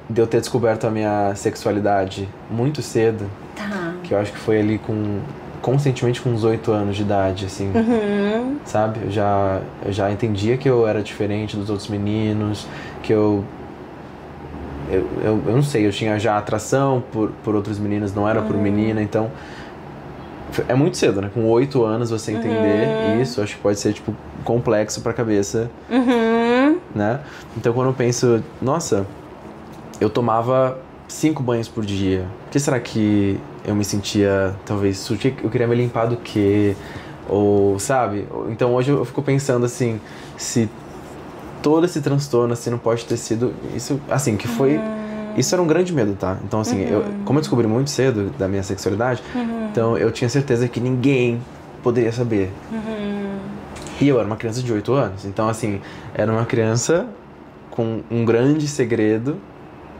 de eu ter descoberto a minha sexualidade muito cedo, que eu acho que foi ali conscientemente com uns 8 anos de idade, assim, sabe? Eu já entendia que eu era diferente dos outros meninos, que eu não sei, eu tinha já atração por outros meninos, não era por menina, então... É muito cedo, né? Com 8 anos você entender isso, acho que pode ser, tipo, complexo pra cabeça, né? Então quando eu penso, nossa, eu tomava 5 banhos por dia, por que será que eu me sentia, talvez, eu queria me limpar do quê? Ou, sabe? Então hoje eu fico pensando assim, se todo esse transtorno, assim, não pode ter sido isso, assim, que foi... Isso era um grande medo, tá? Então, assim, como eu descobri muito cedo da minha sexualidade, então eu tinha certeza que ninguém poderia saber. E eu era uma criança de 8 anos. Então, assim, era uma criança com um grande segredo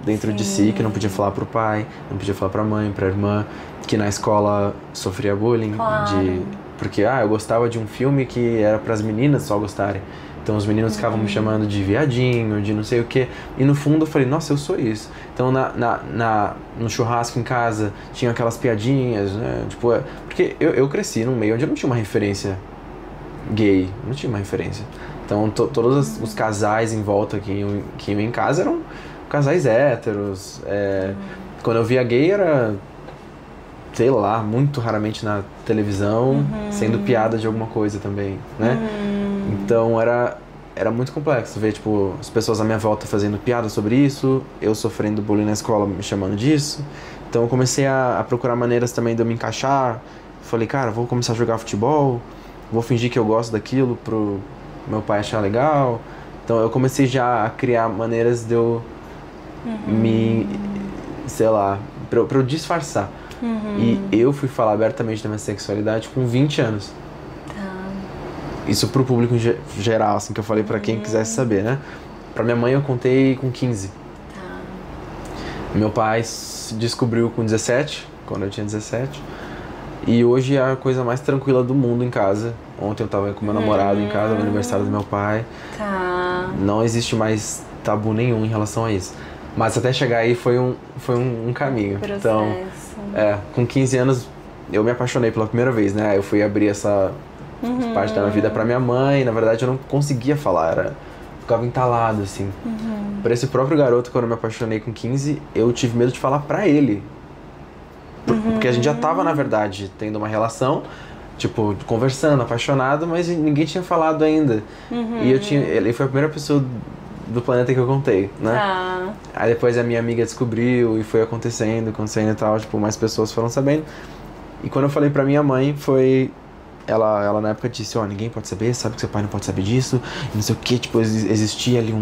dentro de si, que não podia falar pro pai, não podia falar pra mãe, pra irmã, que na escola sofria bullying. Porque, eu gostava de um filme que era pras meninas só gostarem. Então os meninos ficavam me chamando de viadinho, de não sei o quê. E no fundo eu falei, nossa, eu sou isso. Então no churrasco em casa tinha aquelas piadinhas, né? Tipo, porque eu cresci num meio onde eu não tinha uma referência gay. Não tinha uma referência. Então, todos os casais em volta que iam em casa eram casais héteros. Quando eu via gay era, sei lá, muito raramente na televisão, sendo piada de alguma coisa também, né? Então era muito complexo ver, tipo, as pessoas à minha volta fazendo piada sobre isso, eu sofrendo bullying na escola me chamando disso. Então eu comecei a procurar maneiras também de eu me encaixar. Falei, cara, vou começar a jogar futebol, vou fingir que eu gosto daquilo pro meu pai achar legal. Então eu comecei já a criar maneiras de eu me, sei lá, pra eu disfarçar. E eu fui falar abertamente da minha sexualidade com 20 anos. Isso pro público em geral, assim, que eu falei pra quem quisesse saber, né? Pra minha mãe eu contei com 15. Meu pai se descobriu com 17, quando eu tinha 17. E hoje é a coisa mais tranquila do mundo em casa. Ontem eu tava com meu namorado em casa, no aniversário do meu pai. Não existe mais tabu nenhum em relação a isso. Mas até chegar aí foi um caminho. Então, com 15 anos eu me apaixonei pela primeira vez, né? Eu fui abrir essa parte da minha vida pra minha mãe. Na verdade eu não conseguia falar, ficava entalado, assim. Por esse próprio garoto, quando eu me apaixonei com 15, eu tive medo de falar pra ele. Porque a gente já tava, na verdade, tendo uma relação, tipo, conversando, apaixonado, mas ninguém tinha falado ainda. E ele foi a primeira pessoa do planeta que eu contei, né? Aí depois a minha amiga descobriu e foi acontecendo e tal, tipo, mais pessoas foram sabendo. E quando eu falei pra minha mãe, ela na época disse, ninguém pode saber, sabe que seu pai não pode saber disso, e não sei o que, tipo, existia ali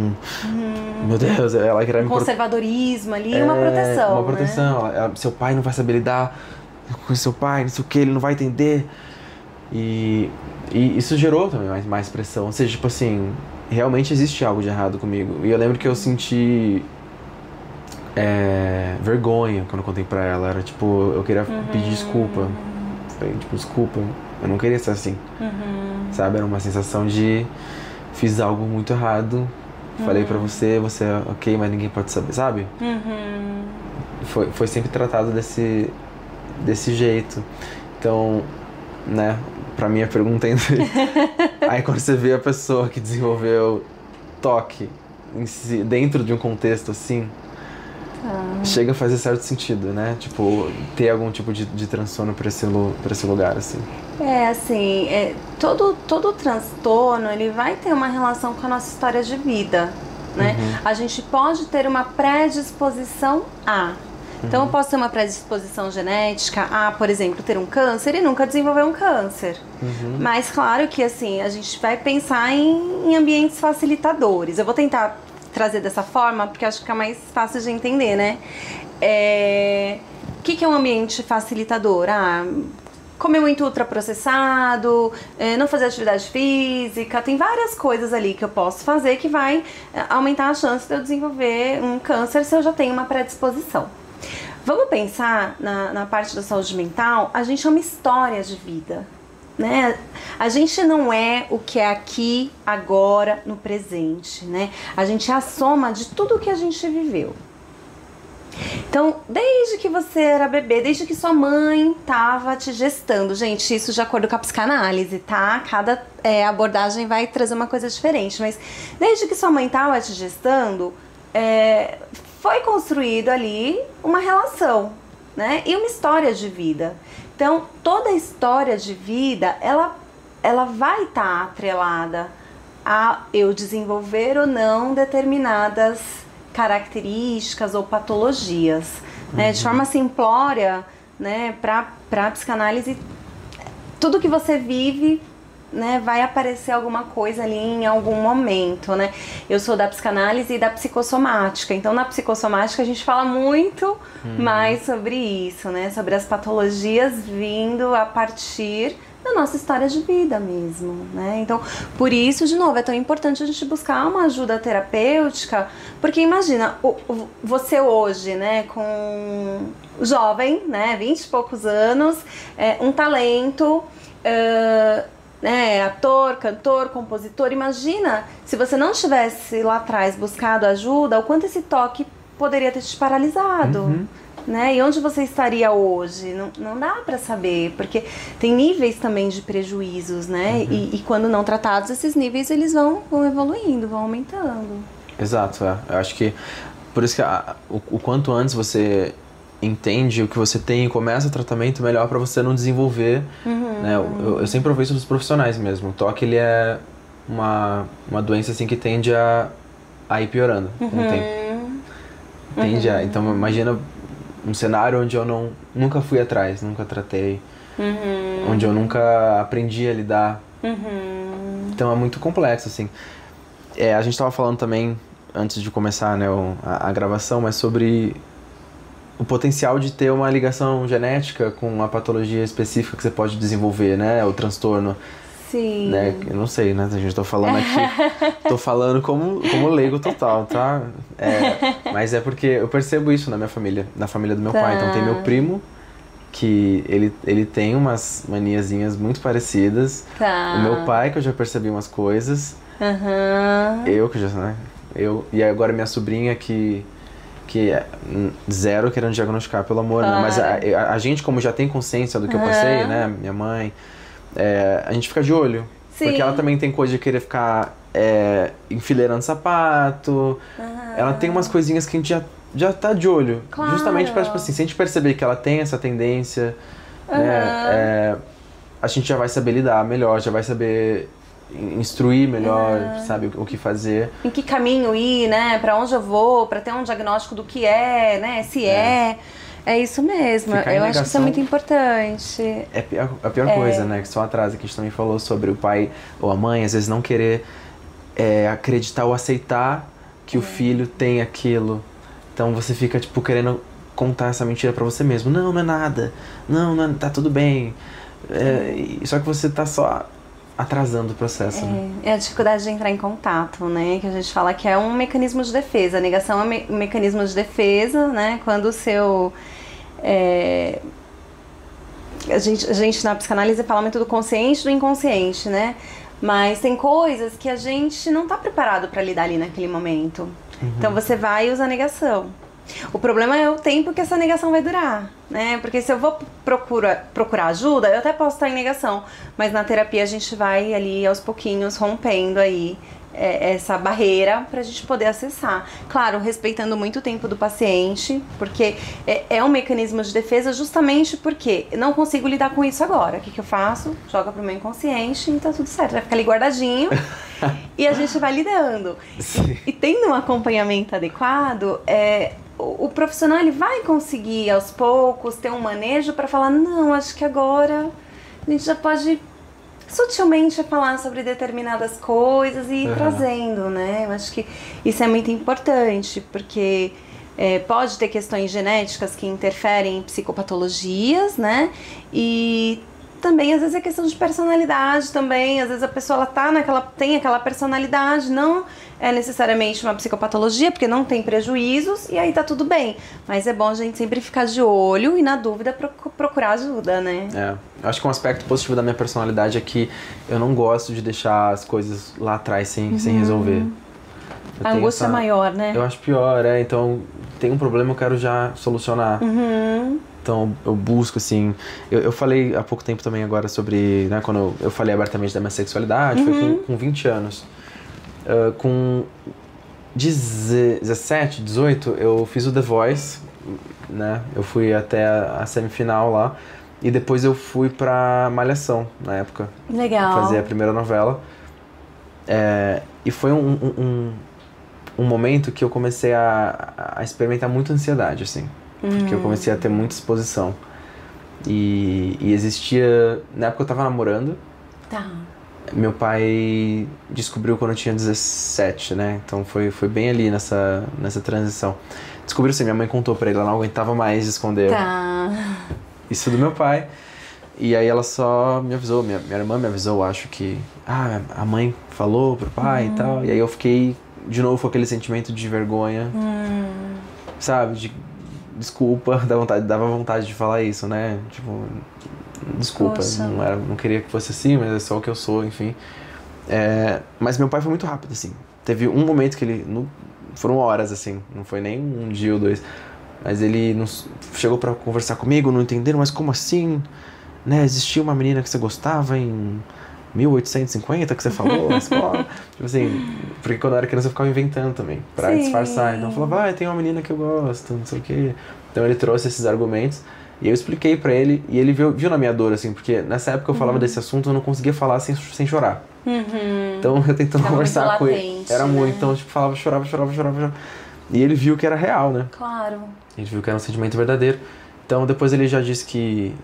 meu Deus, ela queria conservadorismo ali, uma proteção. Uma proteção, né? Seu pai não vai saber lidar com seu pai, não sei o que, ele não vai entender. E isso gerou também mais pressão, ou seja, tipo assim, realmente existe algo de errado comigo. E eu lembro que eu senti vergonha quando eu contei pra ela, era tipo, eu queria pedir desculpa. Falei, tipo, desculpa, eu não queria ser assim. Sabe, era uma sensação de fiz algo muito errado, falei pra você é ok, mas ninguém pode saber, sabe? Foi sempre tratado desse jeito. Então, né, pra mim a pergunta ainda... Aí quando você vê a pessoa que desenvolveu toque em si, dentro de um contexto assim, chega a fazer certo sentido, né? Tipo, ter algum tipo de transtorno pra esse lugar, assim. Assim, todo transtorno, ele vai ter uma relação com a nossa história de vida, né? A gente pode ter uma predisposição a... Então, eu posso ter uma predisposição genética a, por exemplo, ter um câncer e nunca desenvolver um câncer. Mas, claro que, assim, a gente vai pensar em ambientes facilitadores. Eu vou tentar trazer dessa forma, porque acho que é mais fácil de entender, né? O que é um ambiente facilitador? Comer muito ultraprocessado, não fazer atividade física, tem várias coisas ali que eu posso fazer que vai aumentar a chance de eu desenvolver um câncer se eu já tenho uma predisposição. Vamos pensar na parte da saúde mental, a gente é uma história de vida, né? A gente não é o que é aqui, agora, no presente, né? A gente é a soma de tudo que a gente viveu. Então, desde que você era bebê, desde que sua mãe estava te gestando, gente, isso de acordo com a psicanálise, tá? Cada abordagem vai trazer uma coisa diferente, mas desde que sua mãe estava te gestando, foi construído ali uma relação, né? E uma história de vida. Então, toda a história de vida, ela vai estar atrelada a eu desenvolver ou não determinadas características ou patologias, né? De forma simplória, né? Para a psicanálise, tudo que você vive, né, vai aparecer alguma coisa ali em algum momento, né? Eu sou da psicanálise e da psicossomática, então na psicossomática a gente fala muito mais sobre isso, né? Sobre as patologias vindo a partir da nossa história de vida mesmo, né? Então, por isso, de novo, é tão importante a gente buscar uma ajuda terapêutica, porque imagina, você hoje, né, com jovem, né, 20 e poucos anos, um talento, ator, cantor, compositor, imagina se você não tivesse lá atrás buscado ajuda, o quanto esse toque poderia ter te paralisado, né? E onde você estaria hoje? Não dá pra saber, porque tem níveis também de prejuízos, né? E quando não tratados, esses níveis eles vão evoluindo, vão aumentando. Exato, eu acho que por isso que o quanto antes você entende o que você tem e começa o tratamento, melhor pra você não desenvolver, né? Eu sempre ouvi isso dos profissionais mesmo. O toque, ele é uma doença assim que tende a ir piorando com o tempo. Tende a, então imagina um cenário onde eu nunca fui atrás, nunca tratei, onde eu nunca aprendi a lidar. Então é muito complexo, assim. A gente tava falando também, antes de começar, né, a gravação, mas sobre o potencial de ter uma ligação genética com uma patologia específica que você pode desenvolver, né, o transtorno. Sim. Né? Eu não sei, né, a gente tô falando aqui, tô falando como leigo total, tá? Mas é porque eu percebo isso na minha família, na família do meu pai. Então tem meu primo, que ele tem umas maniazinhas muito parecidas. O meu pai, que eu já percebi umas coisas. Eu que já, né? E agora minha sobrinha que é zero querendo diagnosticar, pelo amor, né? Mas a gente, como já tem consciência do que eu passei, né? Minha mãe, a gente fica de olho. Sim. Porque ela também tem coisa de querer ficar enfileirando sapato. Ela tem umas coisinhas que a gente já tá de olho. Claro. Justamente pra, tipo assim, se a gente perceber que ela tem essa tendência, né? A gente já vai saber lidar melhor, já vai saber instruir melhor, sabe, o que fazer. Em que caminho ir, né? Pra onde eu vou, pra ter um diagnóstico do que é, né? Se é isso mesmo. Eu acho que isso é muito importante. É a pior coisa, né? Que só atrasa, que a gente também falou sobre o pai ou a mãe, às vezes não querer acreditar ou aceitar que o filho tem aquilo. Então você fica, tipo, querendo contar essa mentira pra você mesmo. Não é nada. Não, tá tudo bem. Só que você tá só atrasando o processo, né? É a dificuldade de entrar em contato, né? Que a gente fala que é um mecanismo de defesa. A negação é um mecanismo de defesa, né? Quando o seu... A gente na psicanálise fala muito do consciente e do inconsciente, né? Mas tem coisas que a gente não tá preparado para lidar ali naquele momento. Então você vai e usa a negação. O problema é o tempo que essa negação vai durar, né? Porque se eu vou procurar ajuda, eu até posso estar em negação, mas na terapia a gente vai ali aos pouquinhos rompendo aí essa barreira pra gente poder acessar. Claro, respeitando muito o tempo do paciente, porque é um mecanismo de defesa justamente porque eu não consigo lidar com isso agora. O que eu faço? Joga pro meu inconsciente e tá tudo certo. Vai ficar ali guardadinho e a gente vai lidando. E tendo um acompanhamento adequado, o profissional ele vai conseguir aos poucos ter um manejo para falar, não, acho que agora a gente já pode sutilmente falar sobre determinadas coisas e ir trazendo, né? Eu acho que isso é muito importante, porque pode ter questões genéticas que interferem em psicopatologias, né? E também, às vezes, é questão de personalidade também. Às vezes a pessoa tem aquela personalidade, não é necessariamente uma psicopatologia, porque não tem prejuízos, e aí tá tudo bem. Mas é bom a gente sempre ficar de olho e, na dúvida, procurar ajuda, né? Eu acho que um aspecto positivo da minha personalidade é que eu não gosto de deixar as coisas lá atrás sem resolver. A angústia é maior, né? Eu acho pior, então tem um problema, eu quero já solucionar. Então eu busco, assim... Eu falei há pouco tempo também agora sobre... Né, quando eu falei abertamente da minha sexualidade, foi com 20 anos. Com 17, 18, eu fiz o The Voice, né? Eu fui até a semifinal lá. E depois eu fui pra Malhação, na época. Legal. Fazer a primeira novela. E foi um momento que eu comecei a experimentar muita ansiedade, assim. Porque eu comecei a ter muita exposição. E existia... Na época eu tava namorando. Tá. Meu pai descobriu quando eu tinha 17, né? Então foi bem ali nessa transição. Descobriu assim, minha mãe contou pra ele, ela não aguentava mais esconder. Tá. Isso do meu pai. E aí ela só me avisou, minha irmã me avisou, acho que... a mãe falou pro pai e tal. E aí eu fiquei, de novo, com aquele sentimento de vergonha. Sabe? De desculpa, dava vontade de falar isso, né? Tipo, desculpa, não queria que fosse assim, mas é só o que eu sou, enfim. Mas meu pai foi muito rápido, assim. Teve um momento que ele... foram horas, assim, não foi nem um dia ou dois. Mas ele não chegou pra conversar comigo, não entenderam, mas como assim? Né, existia uma menina que você gostava em 1850 que você falou na escola? Tipo assim, porque quando eu era criança eu ficava inventando também, pra Sim. disfarçar. Então eu falava, tem uma menina que eu gosto, não sei o quê. Então ele trouxe esses argumentos e eu expliquei pra ele e ele viu na minha dor, assim, porque nessa época eu falava desse assunto, eu não conseguia falar sem chorar. Então eu tentando conversar com ele. Era muito, né? então tipo, falava, chorava. E ele viu que era real, né? Claro. Ele viu que era um sentimento verdadeiro. Então depois ele já disse que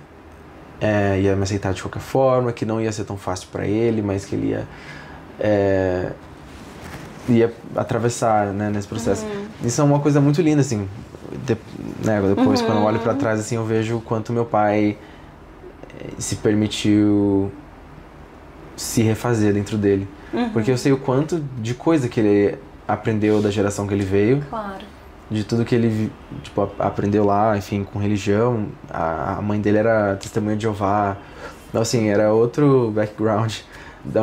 ia me aceitar de qualquer forma, que não ia ser tão fácil pra ele, mas que ele ia atravessar, né, nesse processo. Isso é uma coisa muito linda, assim. Depois, quando eu olho pra trás, assim, eu vejo o quanto meu pai se permitiu se refazer dentro dele. Porque eu sei o quanto de coisa que ele aprendeu da geração que ele veio. Claro. De tudo que ele, tipo, aprendeu lá, enfim, com religião. A mãe dele era testemunha de Jeová. Então, assim, era outro background de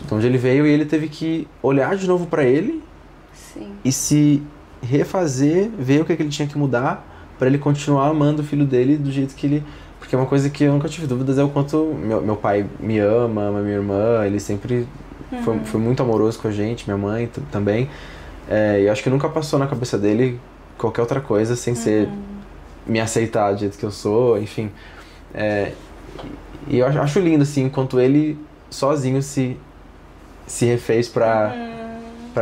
onde ele veio. E ele teve que olhar de novo pra ele. Sim. E se refazer, ver o que ele tinha que mudar pra ele continuar amando o filho dele do jeito que ele... Porque uma coisa que eu nunca tive dúvidas é o quanto meu pai me ama minha irmã. Ele sempre foi muito amoroso com a gente, minha mãe também. E acho que nunca passou na cabeça dele qualquer outra coisa sem ser me aceitar do jeito que eu sou, enfim. E eu acho lindo, assim, enquanto ele sozinho se refez pra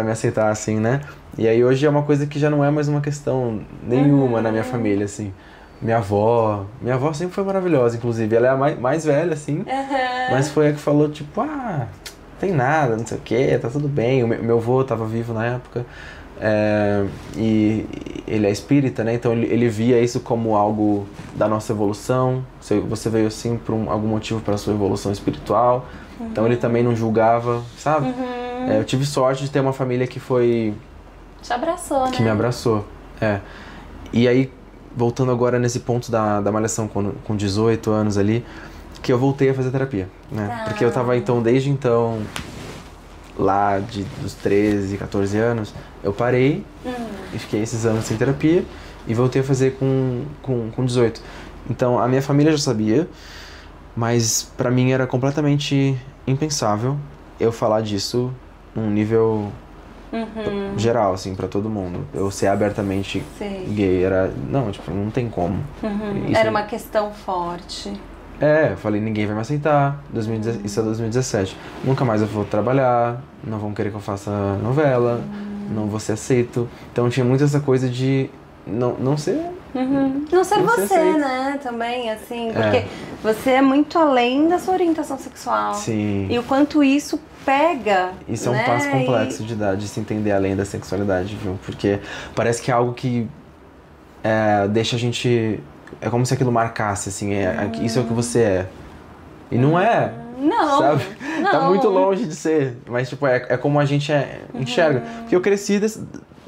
me aceitar, assim, né? E aí hoje é uma coisa que já não é mais uma questão nenhuma na minha família, assim. Minha avó sempre foi maravilhosa, inclusive. Ela é a mais velha, assim, mas foi a que falou, tipo, tem nada, não sei o que, tá tudo bem. O meu avô tava vivo na época, e ele é espírita, né? Então ele via isso como algo da nossa evolução. Você veio assim por algum motivo para sua evolução espiritual. Então ele também não julgava, sabe? Eu tive sorte de ter uma família que foi... Te abraçou, né? Que me abraçou, E aí, voltando agora nesse ponto da malhação com 18 anos ali, que eu voltei a fazer terapia, né? Porque eu tava, então, desde então, lá dos 13, 14 anos, eu parei e fiquei esses anos sem terapia e voltei a fazer com 18. Então, a minha família já sabia, mas pra mim era completamente impensável eu falar disso num nível geral, assim, pra todo mundo. Eu ser abertamente gay, não tem como. Era uma questão forte. Eu falei, ninguém vai me aceitar, isso é 2017. Nunca mais eu vou trabalhar, não vão querer que eu faça novela, não vou ser aceito. Então tinha muito essa coisa de não ser... Não ser você, né, também, assim, porque você é muito além da sua orientação sexual. Sim. E o quanto isso pega, isso né? É um passo complexo de se entender além da sexualidade, viu? Porque parece que é algo que deixa a gente... É como se aquilo marcasse, assim, isso é o que você é. E não é. Não, sabe? não. Tá muito longe de ser. Mas, tipo, é como a gente enxerga. Porque eu cresci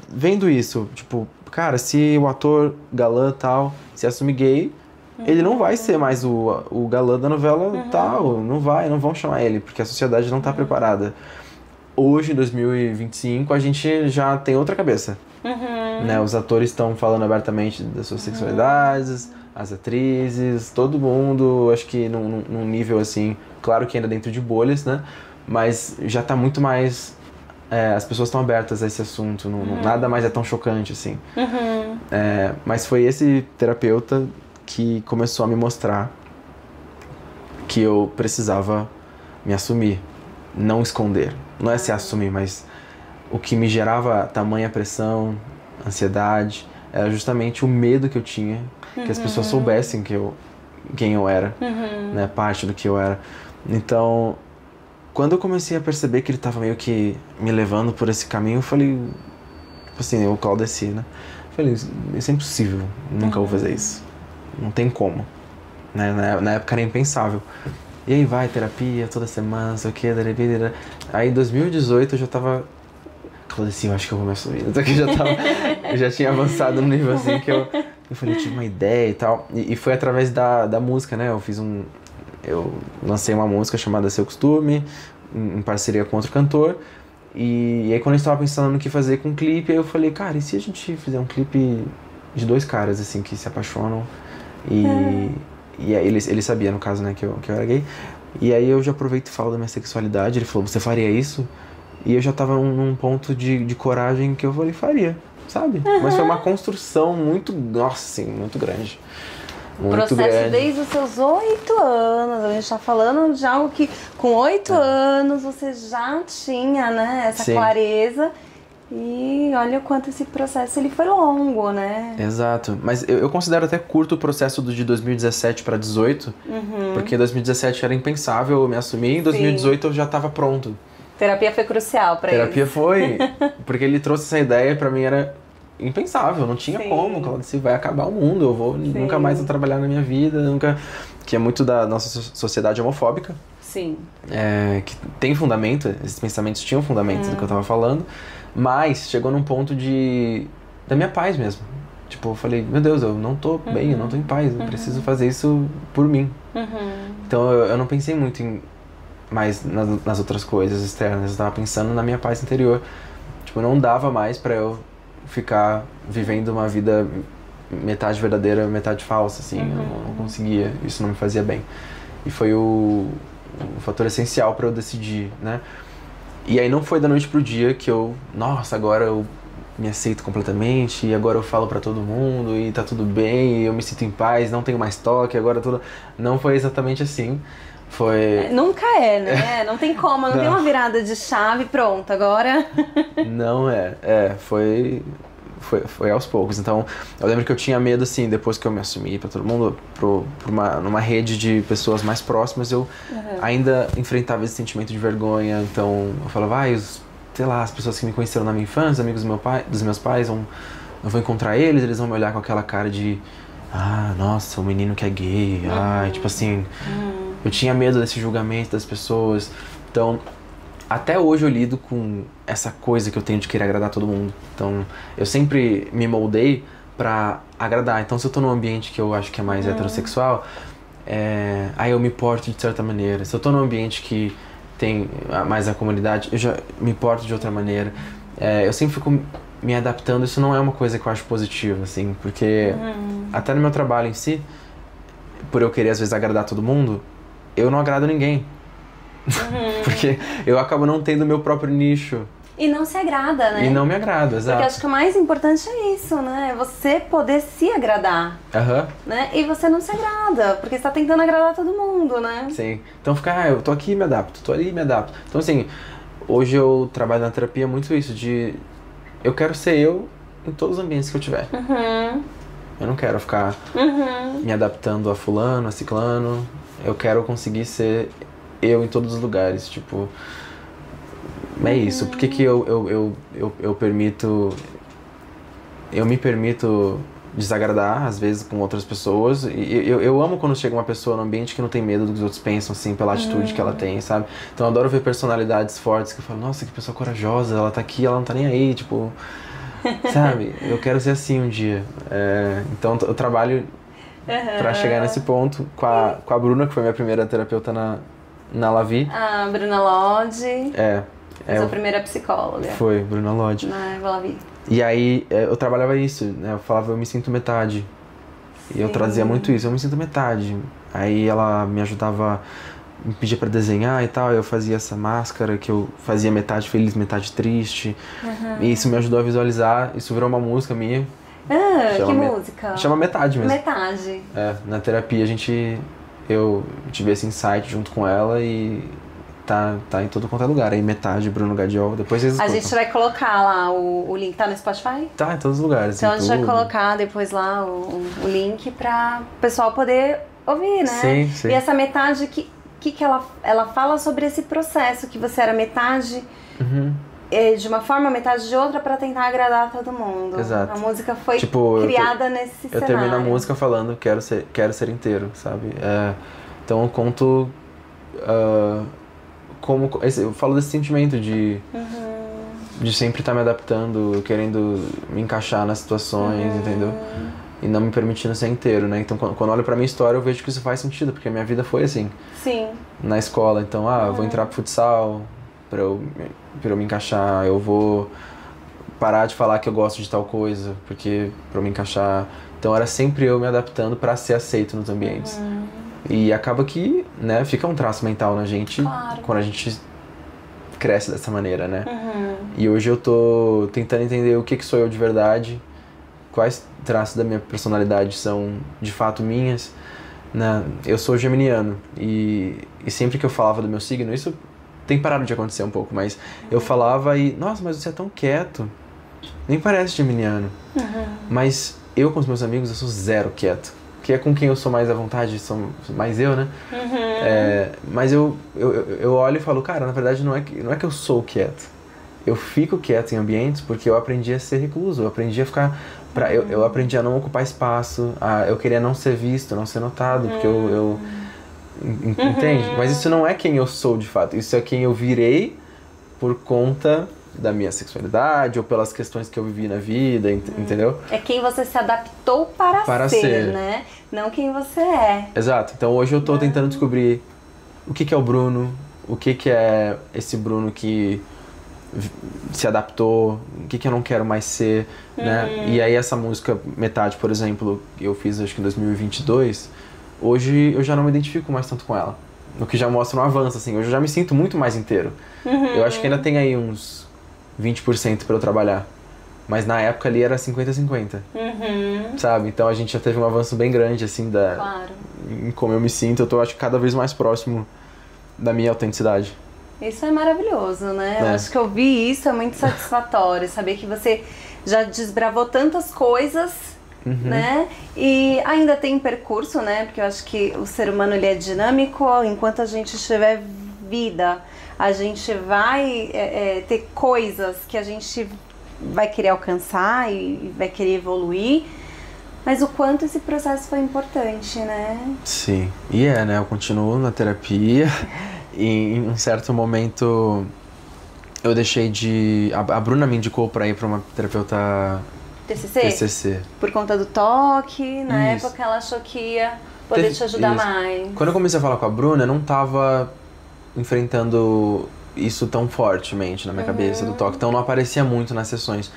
vendo isso. Tipo, cara, se o ator galã tal se assumir gay, ele não vai ser mais o galã da novela tal. Não vão chamar ele, porque a sociedade não tá preparada. Hoje, em 2025, a gente já tem outra cabeça. Né? Os atores estão falando abertamente das suas sexualidades, as atrizes, todo mundo, acho que num nível assim, claro que ainda dentro de bolhas, né? Mas já tá muito mais... as pessoas estão abertas a esse assunto, nada mais é tão chocante assim. Mas foi esse terapeuta que começou a me mostrar que eu precisava me assumir, não esconder. Não é se assumir, mas o que me gerava tamanha pressão, ansiedade, era justamente o medo que eu tinha, que as pessoas soubessem quem eu era, né, parte do que eu era. Então, quando eu comecei a perceber que ele estava meio que me levando por esse caminho, eu falei, tipo assim, eu claudeci, né? Falei, isso é impossível, nunca vou fazer isso. Não tem como. Né? Na época era impensável. E aí vai, terapia, toda semana, não sei o que, aí em 2018 eu já tava... Claudeci, eu acho que eu vou me assumir. Então que eu já tinha avançado no nível assim que eu falei, eu tive uma ideia e tal. E foi através da música, né? Eu lancei uma música chamada Seu Costume, em parceria com outro cantor. E aí quando eu estava pensando no que fazer com o clipe, eu falei, cara, e se a gente fizer um clipe de dois caras, assim, que se apaixonam. E aí ele sabia, no caso, né, que eu era gay. E aí eu já aproveito e falo da minha sexualidade. Ele falou, você faria isso? E eu já tava num ponto de coragem que eu falei, faria, sabe? Mas foi uma construção muito, nossa, assim, muito grande. O processo desde os seus 8 anos, a gente tá falando de algo que com 8 anos você já tinha, né, essa clareza. E olha o quanto esse processo ele foi longo, né? Exato, mas eu considero até curto o processo de 2017 para 2018, porque em 2017 era impensável eu me assumir, em 2018 eu já estava pronto. Terapia foi crucial para ele. Terapia foi, porque ele trouxe essa ideia, para mim era impensável, não tinha como, claro, se vai acabar o mundo, eu vou nunca mais trabalhar na minha vida, nunca, que é muito da nossa sociedade homofóbica. Sim. Que tem fundamento, esses pensamentos tinham fundamento do que eu tava falando. Mas chegou num ponto da minha paz mesmo. Tipo, eu falei, meu Deus, eu não tô bem, eu não tô em paz, eu preciso fazer isso por mim. Então eu não pensei muito mais nas outras coisas externas, eu tava pensando na minha paz interior. Tipo, não dava mais pra eu ficar vivendo uma vida metade verdadeira, metade falsa, assim. Eu não conseguia, isso não me fazia bem. E foi o fator essencial pra eu decidir, né? E aí não foi da noite pro dia que nossa, agora eu me aceito completamente, e agora eu falo pra todo mundo, e tá tudo bem, e eu me sinto em paz, não tenho mais toque, agora tudo... Não foi exatamente assim, foi... Nunca é, né? Não tem como, não tem uma virada de chave, pronto, agora... Não foi aos poucos. Então, eu lembro que eu tinha medo, assim, depois que eu me assumi pra todo mundo, numa rede de pessoas mais próximas, eu ainda enfrentava esse sentimento de vergonha. Então, eu falava, sei lá, as pessoas que me conheceram na minha infância, amigos dos meus pais, eu vou encontrar eles vão me olhar com aquela cara de, nossa, o menino que é gay, tipo assim, eu tinha medo desse julgamento das pessoas. Então, até hoje eu lido com essa coisa que eu tenho de querer agradar todo mundo. Então, eu sempre me moldei pra agradar. Então, se eu tô num ambiente que eu acho que é mais heterossexual, aí eu me porto de certa maneira. Se eu tô num ambiente que tem mais a comunidade, eu já me porto de outra maneira. Eu sempre fico me adaptando. Isso não é uma coisa que eu acho positiva, assim, porque até no meu trabalho em si, por eu querer às vezes agradar todo mundo, eu não agrado ninguém. Porque eu acabo não tendo o meu próprio nicho. E não se agrada, né? E não me agrada, exato. Porque acho que o mais importante é isso, né? Você poder se agradar. Né? E você não se agrada, porque você tá tentando agradar todo mundo, né? Sim. Então fica, eu tô aqui e me adapto, tô ali e me adapto. Então assim, hoje eu trabalho na terapia muito isso, eu quero ser eu em todos os ambientes que eu tiver. Eu não quero ficar me adaptando a fulano, a ciclano. Eu quero conseguir ser eu em todos os lugares, tipo... É isso, por que eu me permito desagradar, às vezes, com outras pessoas. E eu amo quando chega uma pessoa no ambiente que não tem medo do que os outros pensam, assim, pela atitude que ela tem, sabe? Então eu adoro ver personalidades fortes que eu falo, nossa, que pessoa corajosa, ela tá aqui, ela não tá nem aí, tipo... Sabe? Eu quero ser assim um dia. Então eu trabalho pra chegar nesse ponto com a Bruna, que foi minha primeira terapeuta na Lavi. A Bruna Lodge. Sua primeira psicóloga. Foi, Bruna Lodge. Na Lavi. E aí eu trabalhava isso, né? Eu falava, eu me sinto metade. Sim. E eu trazia muito isso, eu me sinto metade. Aí ela me ajudava, me pedia pra desenhar e tal, eu fazia essa máscara que eu fazia metade feliz, metade triste. E isso me ajudou a visualizar, isso virou uma música minha. Que música? Chama Metade mesmo. Metade. Na terapia eu tive esse insight junto com ela e tá em todo quanto é lugar. Aí Metade, Bruno Gadiol, depois vocês escutam. A gente vai colocar lá o link, tá no Spotify? Tá, em todos os lugares. Então a gente vai colocar depois lá o link pra o pessoal poder ouvir, né? Sim. E essa metade, que ela fala sobre esse processo, que você era metade de uma forma, metade de outra, pra tentar agradar todo mundo. Exato. A música foi criada nesse cenário. Eu termino a música falando, quero ser inteiro, sabe? Então eu conto... eu falo desse sentimento de sempre estar me adaptando, querendo me encaixar nas situações, entendeu? E não me permitindo ser inteiro, né? Então, quando eu olho pra minha história, eu vejo que isso faz sentido, porque a minha vida foi assim. Sim. Na escola, então, eu vou entrar pro futsal pra eu me encaixar, eu vou parar de falar que eu gosto de tal coisa, porque pra eu me encaixar. Então era sempre eu me adaptando pra ser aceito nos ambientes. E acaba que, né, fica um traço mental na gente quando a gente cresce dessa maneira, né? E hoje eu tô tentando entender o que sou eu de verdade, quais traços da minha personalidade são de fato minhas, né? Eu sou geminiano e sempre que eu falava do meu signo, isso tem parado de acontecer um pouco, mas eu falava e, nossa, mas você é tão quieto, nem parece geminiano. Mas eu com os meus amigos, eu sou zero quieto, que é com quem eu sou mais à vontade, sou mais eu, né? Mas eu olho e falo, cara, na verdade não é que eu sou quieto. Eu fico quieto em ambientes porque eu aprendi a ser recluso, eu aprendi a ficar... Eu aprendi a não ocupar espaço, eu queria não ser visto, não ser notado, porque eu entende? Mas isso não é quem eu sou de fato, isso é quem eu virei por conta da minha sexualidade ou pelas questões que eu vivi na vida, entendeu? É quem você se adaptou para ser, né? Não quem você é. Exato. Então hoje eu tô tentando descobrir o que é o Bruno, o que é esse Bruno que se adaptou, o que eu não quero mais ser, né? E aí essa música Metade, por exemplo, eu fiz acho que em 2022, hoje eu já não me identifico mais tanto com ela. O que já mostra um avanço, assim, hoje eu já me sinto muito mais inteiro. Eu acho que ainda tem aí uns 20% pra eu trabalhar. Mas na época ali era 50-50. Sabe? Então a gente já teve um avanço bem grande, assim, em como eu me sinto. Eu tô, acho que cada vez mais próximo da minha autenticidade. Isso é maravilhoso, né? Eu acho que ouvir isso é muito satisfatório. Saber que você já desbravou tantas coisas, né? E ainda tem percurso, né? Porque eu acho que o ser humano, ele é dinâmico. Enquanto a gente tiver vida, a gente vai ter coisas que a gente vai querer alcançar e vai querer evoluir. Mas o quanto esse processo foi importante, né? Sim. E né? Eu continuo na terapia. E em um certo momento eu deixei de... A Bruna me indicou pra ir pra uma terapeuta TCC. Por conta do toque, na época ela achou que ia poder te ajudar mais. Quando eu comecei a falar com a Bruna, eu não tava enfrentando isso tão fortemente na minha cabeça do toque, então não aparecia muito nas sessões.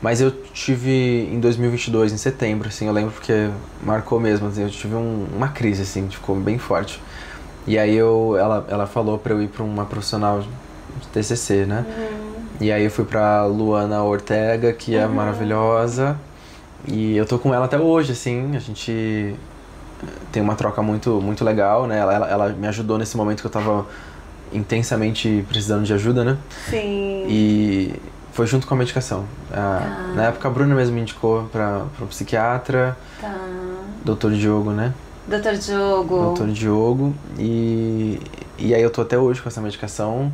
Mas eu tive em 2022, em setembro, assim, eu lembro porque marcou mesmo, assim, eu tive uma crise, assim, ficou bem forte. E aí ela falou pra eu ir pra uma profissional de TCC, né? E aí eu fui pra Luana Ortega, que é maravilhosa. E eu tô com ela até hoje, assim, a gente tem uma troca muito, muito legal, né? Ela me ajudou nesse momento que eu tava intensamente precisando de ajuda, né? Sim. E foi junto com a medicação. Na época a Bruna mesmo me indicou pra um psiquiatra, Dr. Diogo, né? Dr. Diogo. E aí eu tô até hoje com essa medicação.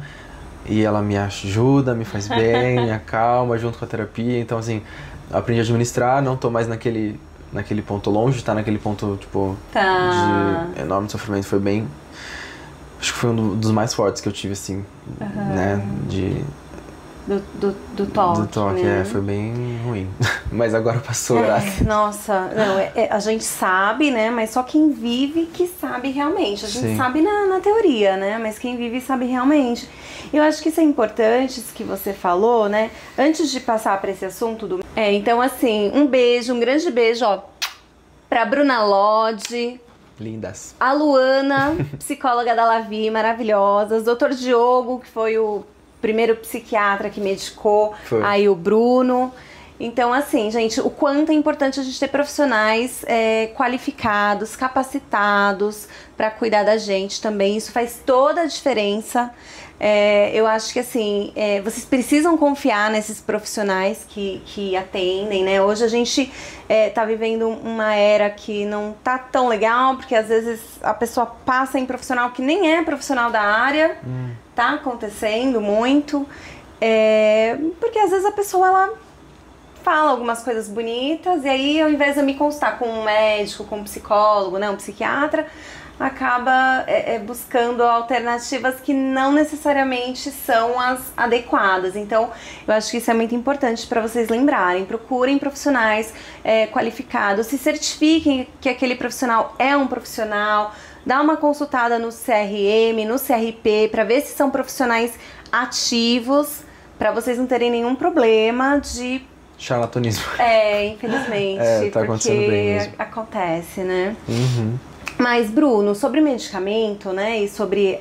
E ela me ajuda, me faz bem, me acalma junto com a terapia. Então, assim, eu aprendi a administrar, não tô mais naquele ponto longe, tá naquele ponto, tipo, de enorme sofrimento. Foi bem... Acho que foi um dos mais fortes que eu tive, assim, né? Do toque. Do toque, né? foi bem ruim. Mas agora passou, graças. Nossa, não, a gente sabe, né? Mas só quem vive que sabe realmente. A gente sabe na teoria, né? Mas quem vive sabe realmente. Eu acho que isso é importante, isso que você falou, né? Antes de passar para esse assunto então assim, um grande beijo, ó, pra Bruna Lodge. Lindas. A Luana, psicóloga da Lavi, maravilhosa. O Dr. Diogo, que foi o primeiro psiquiatra que medicou, aí o Bruno. Então, assim, gente, o quanto é importante a gente ter profissionais qualificados, capacitados para cuidar da gente também. Isso faz toda a diferença. Eu acho que, assim, vocês precisam confiar nesses profissionais que atendem, né? Hoje a gente tá vivendo uma era que não tá tão legal, porque às vezes a pessoa passa em profissional que nem é profissional da área. Tá acontecendo muito, porque às vezes a pessoa, ela fala algumas coisas bonitas e aí, ao invés de eu me consultar com um médico, com um psicólogo, né, um psiquiatra, acaba buscando alternativas que não necessariamente são as adequadas. Então, eu acho que isso é muito importante para vocês lembrarem. Procurem profissionais qualificados, se certifiquem que aquele profissional é um profissional. Dá uma consultada no CRM, no CRP, para ver se são profissionais ativos, Pra vocês não terem nenhum problema de... Charlatanismo. Infelizmente. Tá acontecendo bem mesmo. Acontece, né? Uhum. Mas, Bruno, sobre medicamento, né? E sobre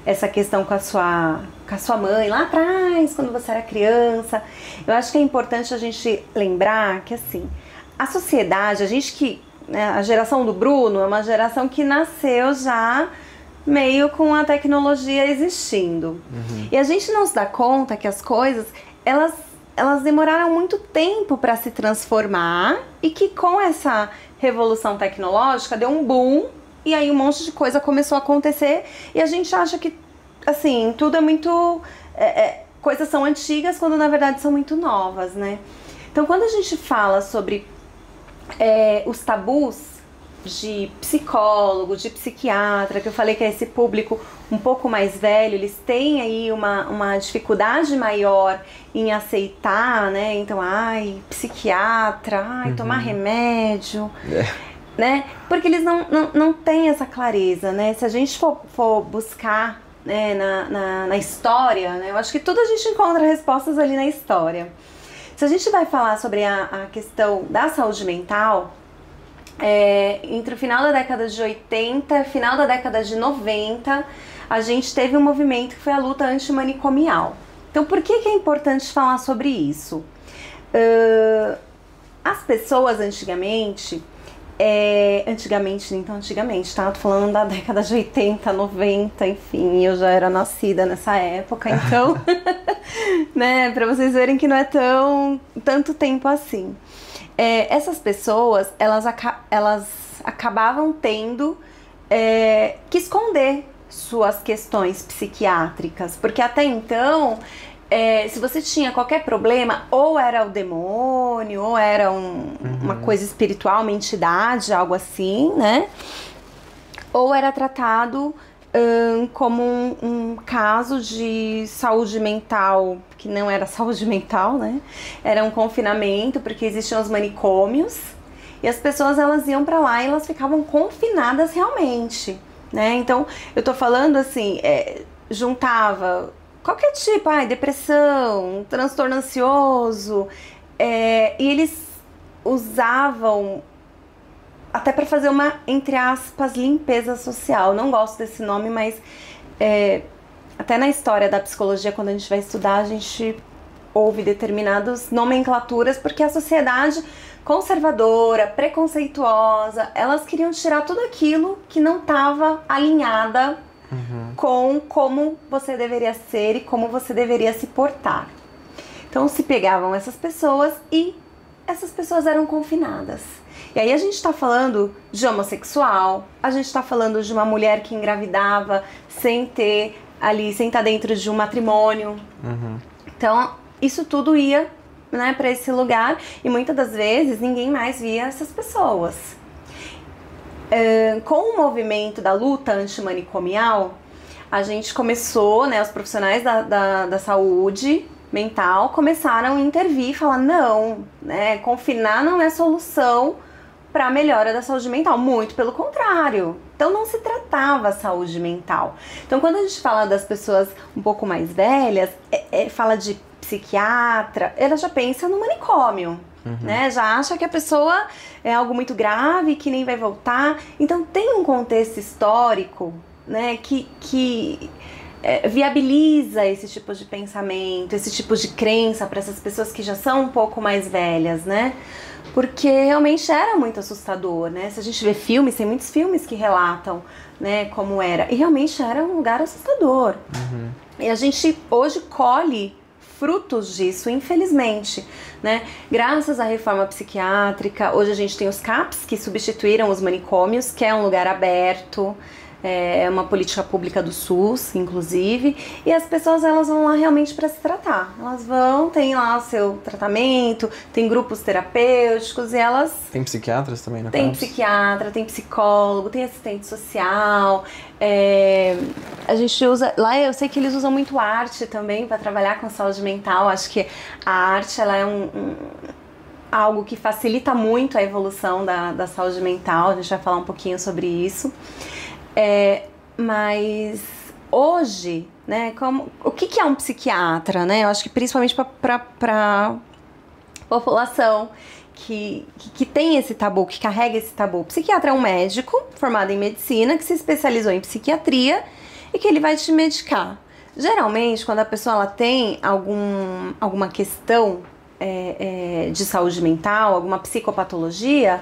essa questão com a sua mãe lá atrás, quando você era criança, eu acho que é importante a gente lembrar que, assim, a sociedade, a geração do Bruno é uma geração que nasceu já meio com a tecnologia existindo. Uhum. E a gente não se dá conta que as coisas, elas demoraram muito tempo para se transformar e que com essa revolução tecnológica deu um boom e aí um monte de coisa começou a acontecer e a gente acha que, assim, tudo é muito... coisas são antigas quando na verdade são muito novas, né? Então, quando a gente fala sobre os tabus de psicólogo, de psiquiatra, que eu falei que é esse público um pouco mais velho, eles têm aí uma dificuldade maior em aceitar, né? Então, psiquiatra, tomar remédio, né? Porque eles não têm essa clareza, né? Se a gente for buscar, né, na história, né? Eu acho que tudo a gente encontra respostas ali na história. Se a gente vai falar sobre a questão da saúde mental, entre o final da década de 80 e o final da década de 90, a gente teve um movimento que foi a luta antimanicomial. Então, por que é importante falar sobre isso? As pessoas antigamente, tá? Tô falando da década de 80, 90, enfim, eu já era nascida nessa época, então, né, pra vocês verem que não é tanto tempo assim. Essas pessoas, elas acabavam tendo que esconder suas questões psiquiátricas, porque até então, se você tinha qualquer problema, ou era o demônio, ou era uma coisa espiritual, uma entidade, algo assim, né? Ou era tratado como um caso de saúde mental, que não era saúde mental, né? Era um confinamento, porque existiam os manicômios, e as pessoas, elas iam pra lá e elas ficavam confinadas realmente, né? Então, eu tô falando assim, juntava qualquer tipo, depressão, transtorno ansioso, e eles usavam até para fazer uma, entre aspas, limpeza social. Não gosto desse nome, mas até na história da psicologia, quando a gente vai estudar, a gente ouve determinadas nomenclaturas, porque a sociedade conservadora, preconceituosa, elas queriam tirar tudo aquilo que não estava alinhada com como você deveria ser e como você deveria se portar. Então se pegavam essas pessoas e essas pessoas eram confinadas. E aí a gente está falando de homossexual, a gente está falando de uma mulher que engravidava sem estar dentro de um matrimônio. Então isso tudo ia, né, para esse lugar e muitas das vezes ninguém mais via essas pessoas. Com o movimento da luta antimanicomial, a gente começou, né, os profissionais da saúde mental começaram a intervir e falar, não, né, confinar não é solução para a melhora da saúde mental, muito pelo contrário. Então não se tratava a saúde mental. Então quando a gente fala das pessoas um pouco mais velhas, fala de psiquiatra, ela já pensa no manicômio. Né? Já acha que a pessoa é algo muito grave, que nem vai voltar. Então tem um contexto histórico, né, que viabiliza esse tipo de pensamento, esse tipo de crença para essas pessoas que já são um pouco mais velhas, né? Porque realmente era muito assustador, né? Se a gente vê filmes, tem muitos filmes que relatam, né, como era. E realmente era um lugar assustador. E a gente hoje colhe frutos disso, infelizmente, né? Graças à reforma psiquiátrica, hoje a gente tem os CAPs, que substituíram os manicômios, que é um lugar aberto, é uma política pública do SUS, inclusive, e as pessoas, elas vão lá realmente para se tratar. Elas vão, tem lá o seu tratamento, tem grupos terapêuticos e elas... Tem psiquiatras também, né? Tem psiquiatra, tem psicólogo, tem assistente social, a gente usa... Lá eu sei que eles usam muito arte também para trabalhar com saúde mental. Acho que a arte, ela é algo que facilita muito a evolução da saúde mental. A gente vai falar um pouquinho sobre isso. Mas hoje, né, o que é um psiquiatra, né? Eu acho que principalmente para população que tem esse tabu, que carrega esse tabu. O psiquiatra é um médico formado em medicina que se especializou em psiquiatria e que ele vai te medicar. Geralmente, quando a pessoa ela tem alguma questão de saúde mental, alguma psicopatologia,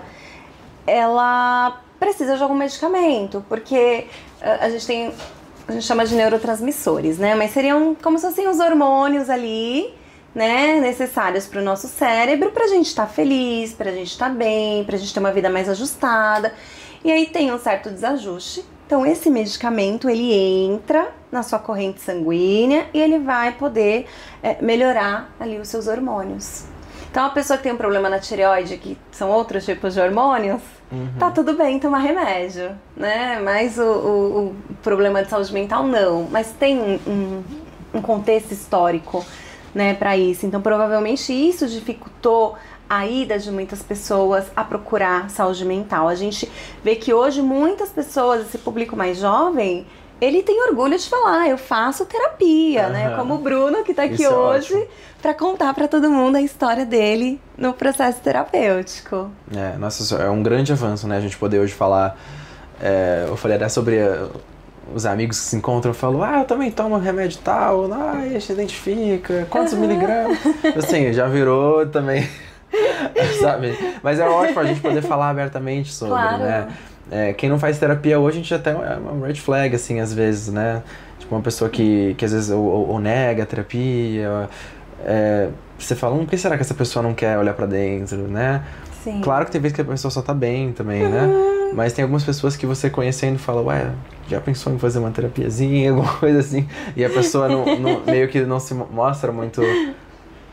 ela precisa de algum medicamento, porque a gente chama de neurotransmissores, né? Mas seriam como se fossem os hormônios ali, né, necessários para o nosso cérebro, pra gente estar feliz, pra gente estar bem, pra gente ter uma vida mais ajustada. E aí tem um certo desajuste. Então esse medicamento, ele entra na sua corrente sanguínea e ele vai poder melhorar ali os seus hormônios. Então a pessoa que tem um problema na tireoide, que são outros tipos de hormônios, tá tudo bem tomar remédio, né? Mas o problema de saúde mental não. Mas tem um contexto histórico, né, para isso. Então provavelmente isso dificultou a ida de muitas pessoas a procurar saúde mental. A gente vê que hoje muitas pessoas, esse público mais jovem, ele tem orgulho de falar, eu faço terapia, né? Como o Bruno, que tá aqui hoje, para contar para todo mundo a história dele no processo terapêutico. Nossa, é um grande avanço, né? A gente poder hoje falar, eu falei até sobre os amigos que se encontram, falam, eu também tomo remédio tal, a gente identifica, quantos miligramas? Assim, já virou também, sabe? Mas é ótimo a gente poder falar abertamente sobre, né? Quem não faz terapia hoje, a gente até é uma red flag, assim, às vezes, né? Tipo, uma pessoa que às vezes ou nega a terapia. Você fala, por que será que essa pessoa não quer olhar pra dentro, né? Sim. Claro que tem vezes que a pessoa só tá bem também, né? Mas tem algumas pessoas que você conhecendo fala, já pensou em fazer uma terapiazinha, alguma coisa assim? E a pessoa meio que não se mostra muito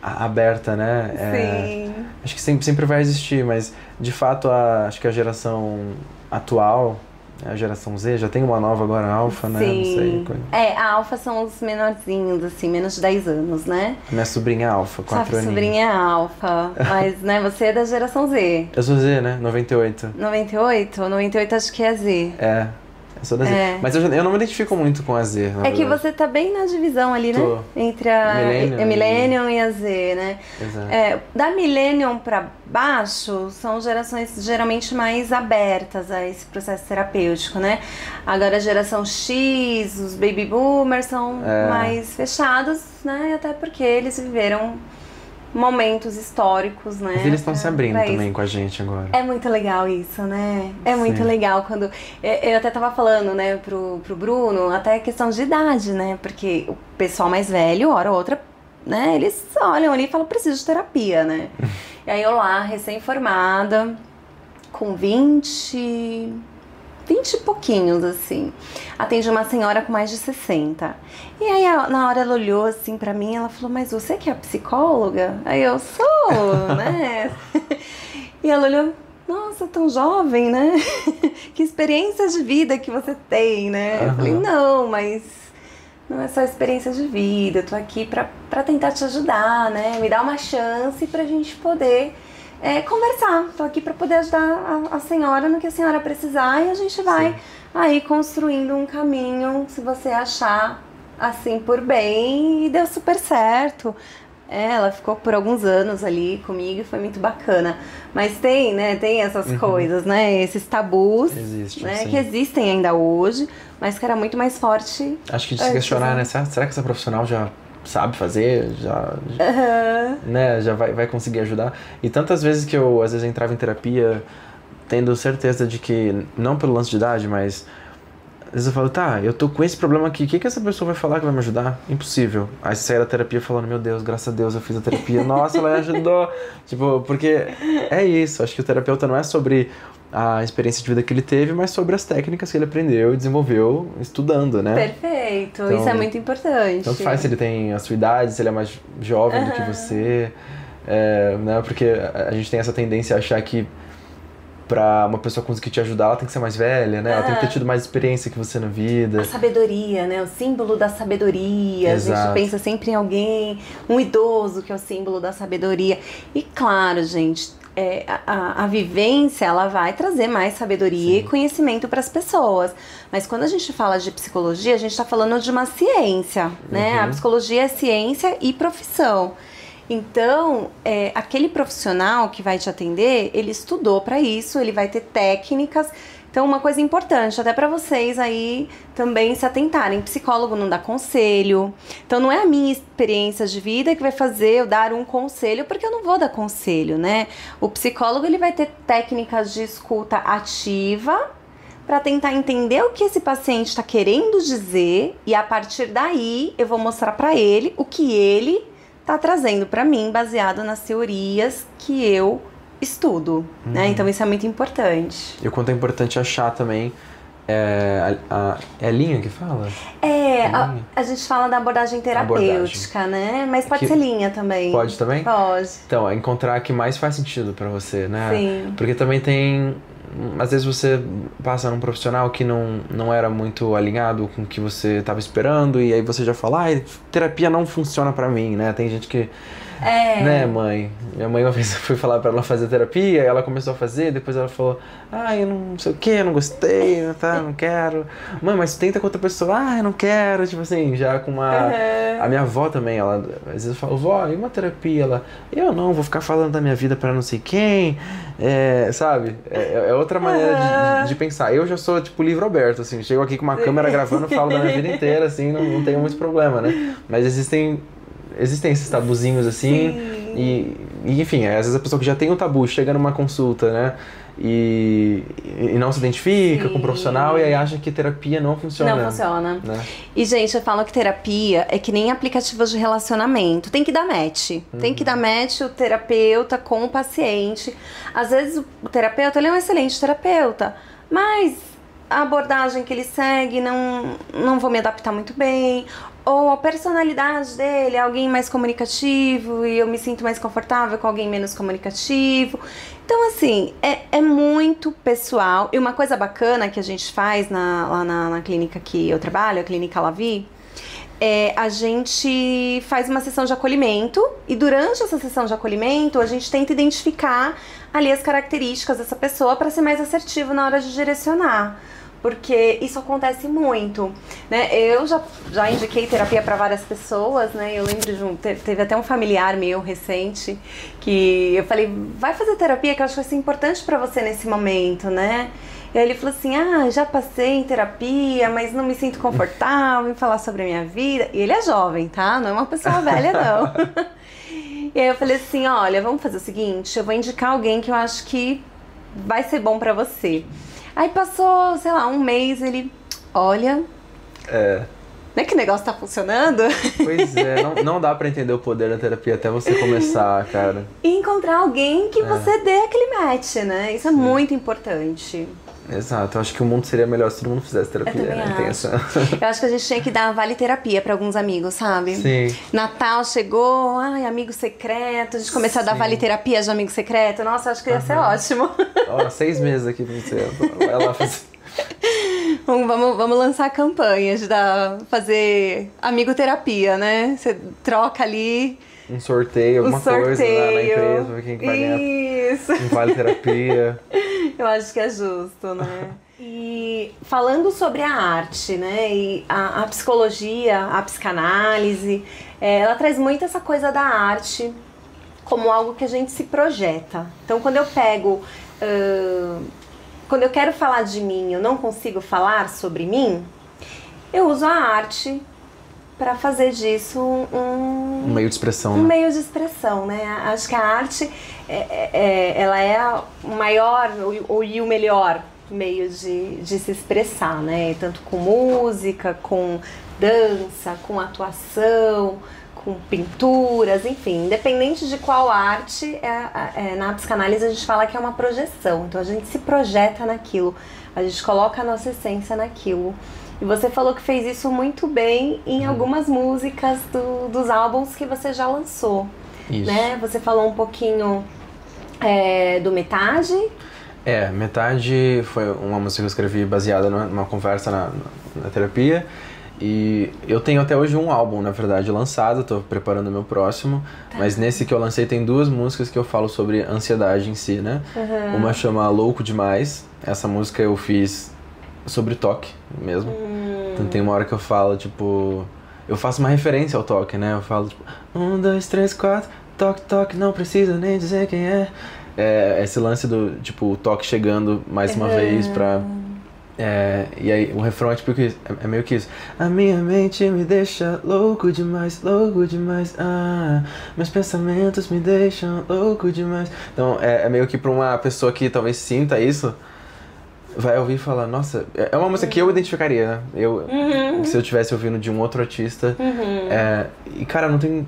aberta, né? Sim. Acho que sempre vai existir, mas de fato acho que a geração atual, a geração Z, já tem uma nova agora, a Alpha, né? Sim. Não sei. A Alpha são os menorzinhos, assim, menos de 10 anos, né? Minha sobrinha é Alpha, 4 anos. Sua sobrinha é Alpha, mas, né, você é da geração Z. Eu sou Z, né? 98. 98? 98 acho que é Z. Eu sou da Z. Mas eu não me identifico muito com a Z, na que você tá bem na divisão ali, né? Entre a Millennium e a Z, né? Exato. Da Millennium pra baixo, são gerações geralmente mais abertas a esse processo terapêutico, né? Agora a geração X, os Baby Boomers são mais fechados, né? Até porque eles viveram momentos históricos, né? Mas eles estão se abrindo também com a gente agora. É muito legal isso, né? É muito legal quando... Eu até tava falando, né, pro Bruno, até questão de idade, né? Porque o pessoal mais velho, hora ou outra, né? Eles olham ali e falam, preciso de terapia, né? E aí eu lá, recém-formada, com 20 e pouquinhos, assim. Atendi uma senhora com mais de 60. E aí, na hora ela olhou assim pra mim, ela falou, mas você que é psicóloga? Aí eu sou, né? E ela olhou, nossa, tão jovem, né? Que experiência de vida que você tem, né? Eu falei, não, mas não é só experiência de vida, eu tô aqui pra tentar te ajudar, né? Me dar uma chance pra gente poder conversar. Tô aqui para poder ajudar a senhora no que a senhora precisar e a gente vai aí construindo um caminho, se você achar assim por bem, e deu super certo. Ela ficou por alguns anos ali comigo e foi muito bacana. Mas tem essas coisas, né? Esses tabus, né? Que existem ainda hoje, mas que era muito mais forte. Acho que de se questionar, né? Será que essa profissional já sabe fazer, né, já vai conseguir ajudar. E tantas vezes que eu, às vezes, entrava em terapia tendo certeza de que, não pelo lance de idade, mas às vezes eu falo, eu tô com esse problema aqui, o que essa pessoa vai falar que vai me ajudar? Impossível. Aí você sai da terapia falando, meu Deus, graças a Deus eu fiz a terapia, nossa, ela me ajudou. Tipo, porque é isso, acho que o terapeuta não é sobre a experiência de vida que ele teve, mas sobre as técnicas que ele aprendeu e desenvolveu estudando, né? Perfeito, então, isso é muito importante. Tanto faz se ele tem a sua idade, se ele é mais jovem do que você, né? Porque a gente tem essa tendência a achar que pra uma pessoa conseguir te ajudar, ela tem que ser mais velha, né? Ela tem que ter tido mais experiência que você na vida. A sabedoria, né? O símbolo da sabedoria. Exato. A gente pensa sempre em alguém, um idoso que é o símbolo da sabedoria. E claro, gente, a vivência, ela vai trazer mais sabedoria e conhecimento para as pessoas. Mas quando a gente fala de psicologia, a gente está falando de uma ciência, né? A psicologia é ciência e profissão. Então, aquele profissional que vai te atender, ele estudou para isso, ele vai ter técnicas. Então, uma coisa importante, até para vocês aí também se atentarem, psicólogo não dá conselho. Então, não é a minha experiência de vida que vai fazer eu dar um conselho, porque eu não vou dar conselho, né? O psicólogo, ele vai ter técnicas de escuta ativa para tentar entender o que esse paciente está querendo dizer e, a partir daí, eu vou mostrar para ele o que ele está trazendo para mim, baseado nas teorias que eu estudo, né? Então isso é muito importante. E o quanto é importante achar também é a linha que fala? A gente fala da abordagem terapêutica, né? Mas pode ser linha também. Pode também? Pode. Então, é encontrar o que mais faz sentido pra você, né? Sim. Porque também tem... Às vezes você passa num profissional que não era muito alinhado com o que você estava esperando e aí você já fala, terapia não funciona pra mim, né? Tem gente que... Né, mãe? Minha mãe uma vez foi falar pra ela fazer terapia, ela começou a fazer, depois ela falou, eu não sei o que, eu não gostei, não quero. Mãe, mas tenta com outra pessoa, eu não quero, tipo assim, já com uma... A minha avó também, ela às vezes fala, vó, e uma terapia? Ela, eu não, vou ficar falando da minha vida pra não sei quem, sabe? É outra maneira de pensar. Eu já sou, tipo, livro aberto, assim, chego aqui com uma câmera gravando, falo da minha vida inteira, assim, não tenho muito problema, né? Mas existem esses tabuzinhos assim, e enfim, às vezes a pessoa que já tem um tabu chega numa consulta, né, e não se identifica com o profissional e aí acha que terapia não funciona. Não funciona. Né? E, gente, eu falo que terapia é que nem aplicativos de relacionamento. Tem que dar match. Tem que dar match o terapeuta com o paciente. Às vezes o terapeuta, ele é um excelente terapeuta, mas a abordagem que ele segue não vou me adaptar muito bem. Ou a personalidade dele é alguém mais comunicativo e eu me sinto mais confortável com alguém menos comunicativo. Então, assim, é muito pessoal. E uma coisa bacana que a gente faz lá na clínica que eu trabalho, a Clínica Lavi, a gente faz uma sessão de acolhimento e durante essa sessão de acolhimento a gente tenta identificar ali as características dessa pessoa para ser mais assertivo na hora de direcionar. Porque isso acontece muito, né? Eu já indiquei terapia para várias pessoas, né? Eu lembro teve até um familiar meu recente que eu falei, vai fazer terapia que eu acho que vai ser importante para você nesse momento, né? E aí ele falou assim, já passei em terapia, mas não me sinto confortável em falar sobre a minha vida. E ele é jovem, tá? Não é uma pessoa velha, não. E aí eu falei assim, olha, vamos fazer o seguinte, eu vou indicar alguém que eu acho que vai ser bom para você. Aí passou, sei lá, um mês, ele, olha, não é que o negócio tá funcionando? Pois é, não dá pra entender o poder da terapia até você começar, cara. E encontrar alguém que você dê aquele match, né? Isso é muito importante. Exato, eu acho que o mundo seria melhor se todo mundo fizesse terapia, né? Tem essa... Eu acho que a gente tinha que dar vale terapia pra alguns amigos, sabe? Sim. Natal chegou, amigo secreto, a gente começou a dar vale terapia de amigo secreto. Nossa, eu acho que ia ser ótimo. 6 meses aqui pra você. Vai lá fazer. Vamos lançar a campanha de fazer amigo terapia, né? Você troca ali... Um sorteio, alguma coisa na empresa, pra quem vai ganhar um vale terapia. Eu acho que é justo, né? E falando sobre a arte, né? E a psicologia, a psicanálise, ela traz muito essa coisa da arte como algo que a gente se projeta. Então, quando eu pego... quando eu quero falar de mim, eu não consigo falar sobre mim, eu uso a arte para fazer disso um meio de expressão. Um meio de expressão, né? Acho que a arte, ela é o maior e o melhor meio de se expressar, né? Tanto com música, com dança, com atuação, com pinturas, enfim. Independente de qual arte, na psicanálise a gente fala que é uma projeção. Então a gente se projeta naquilo, a gente coloca a nossa essência naquilo. E você falou que fez isso muito bem em algumas músicas dos álbuns que você já lançou. Isso. Né? Você falou um pouquinho do Metade. Metade foi uma música que eu escrevi baseada numa conversa na terapia. E eu tenho até hoje um álbum, na verdade, lançado, tô preparando o meu próximo. Mas nesse que eu lancei tem 2 músicas que eu falo sobre ansiedade em si, né? Uma chama Louco Demais. Essa música eu fiz sobre toque mesmo. Então tem uma hora que eu falo, tipo... Eu faço uma referência ao toque, né? Eu falo, tipo... 1, 2, 3, 4, toque, toque, não precisa nem dizer quem é. Esse lance do, tipo, o toque chegando mais uma vez pra... e aí o refrão é tipo que é meio que isso. A minha mente me deixa louco demais, meus pensamentos me deixam louco demais. Então é meio que pra uma pessoa que talvez sinta isso, vai ouvir e falar, nossa, é uma música que eu identificaria, né? Se eu tivesse ouvindo de um outro artista. E cara, não tem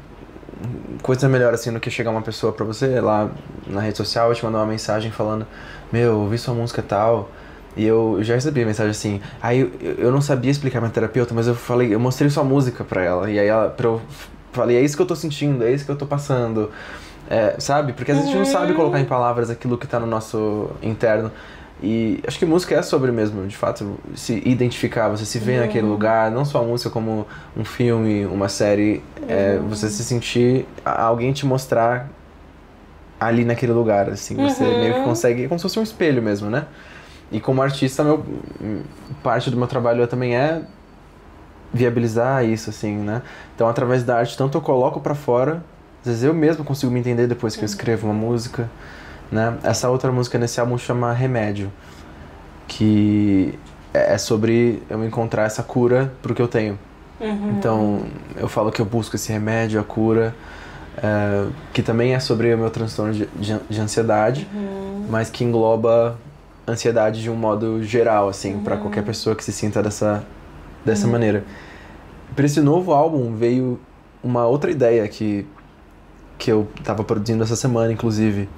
coisa melhor assim do que chegar uma pessoa pra você lá na rede social e te mandar uma mensagem falando, meu, ouvi sua música tal. E eu já recebi mensagem assim, aí eu não sabia explicar minha terapeuta, mas eu mostrei sua música pra ela, e aí eu falei, é isso que eu tô sentindo, é isso que eu tô passando, sabe? Porque às vezes a gente não sabe colocar em palavras aquilo que tá no nosso interno, e acho que música é sobre mesmo, de fato, se identificar, você se vê naquele lugar, não só a música como um filme, uma série, você se sentir, alguém te mostrar ali naquele lugar, assim, você meio que consegue, como se fosse um espelho mesmo, né? E como artista, parte do meu trabalho também é viabilizar isso, assim, né? Então, através da arte, tanto eu coloco pra fora, às vezes eu mesmo consigo me entender depois que eu escrevo uma música, né? Essa outra música nesse álbum chama Remédio, que é sobre eu encontrar essa cura pro que eu tenho. Então, eu falo que eu busco esse remédio, a cura, que também é sobre o meu transtorno de ansiedade, mas que engloba ansiedade de um modo geral, assim, pra qualquer pessoa que se sinta dessa maneira. Para esse novo álbum veio uma outra ideia que eu tava produzindo essa semana, inclusive,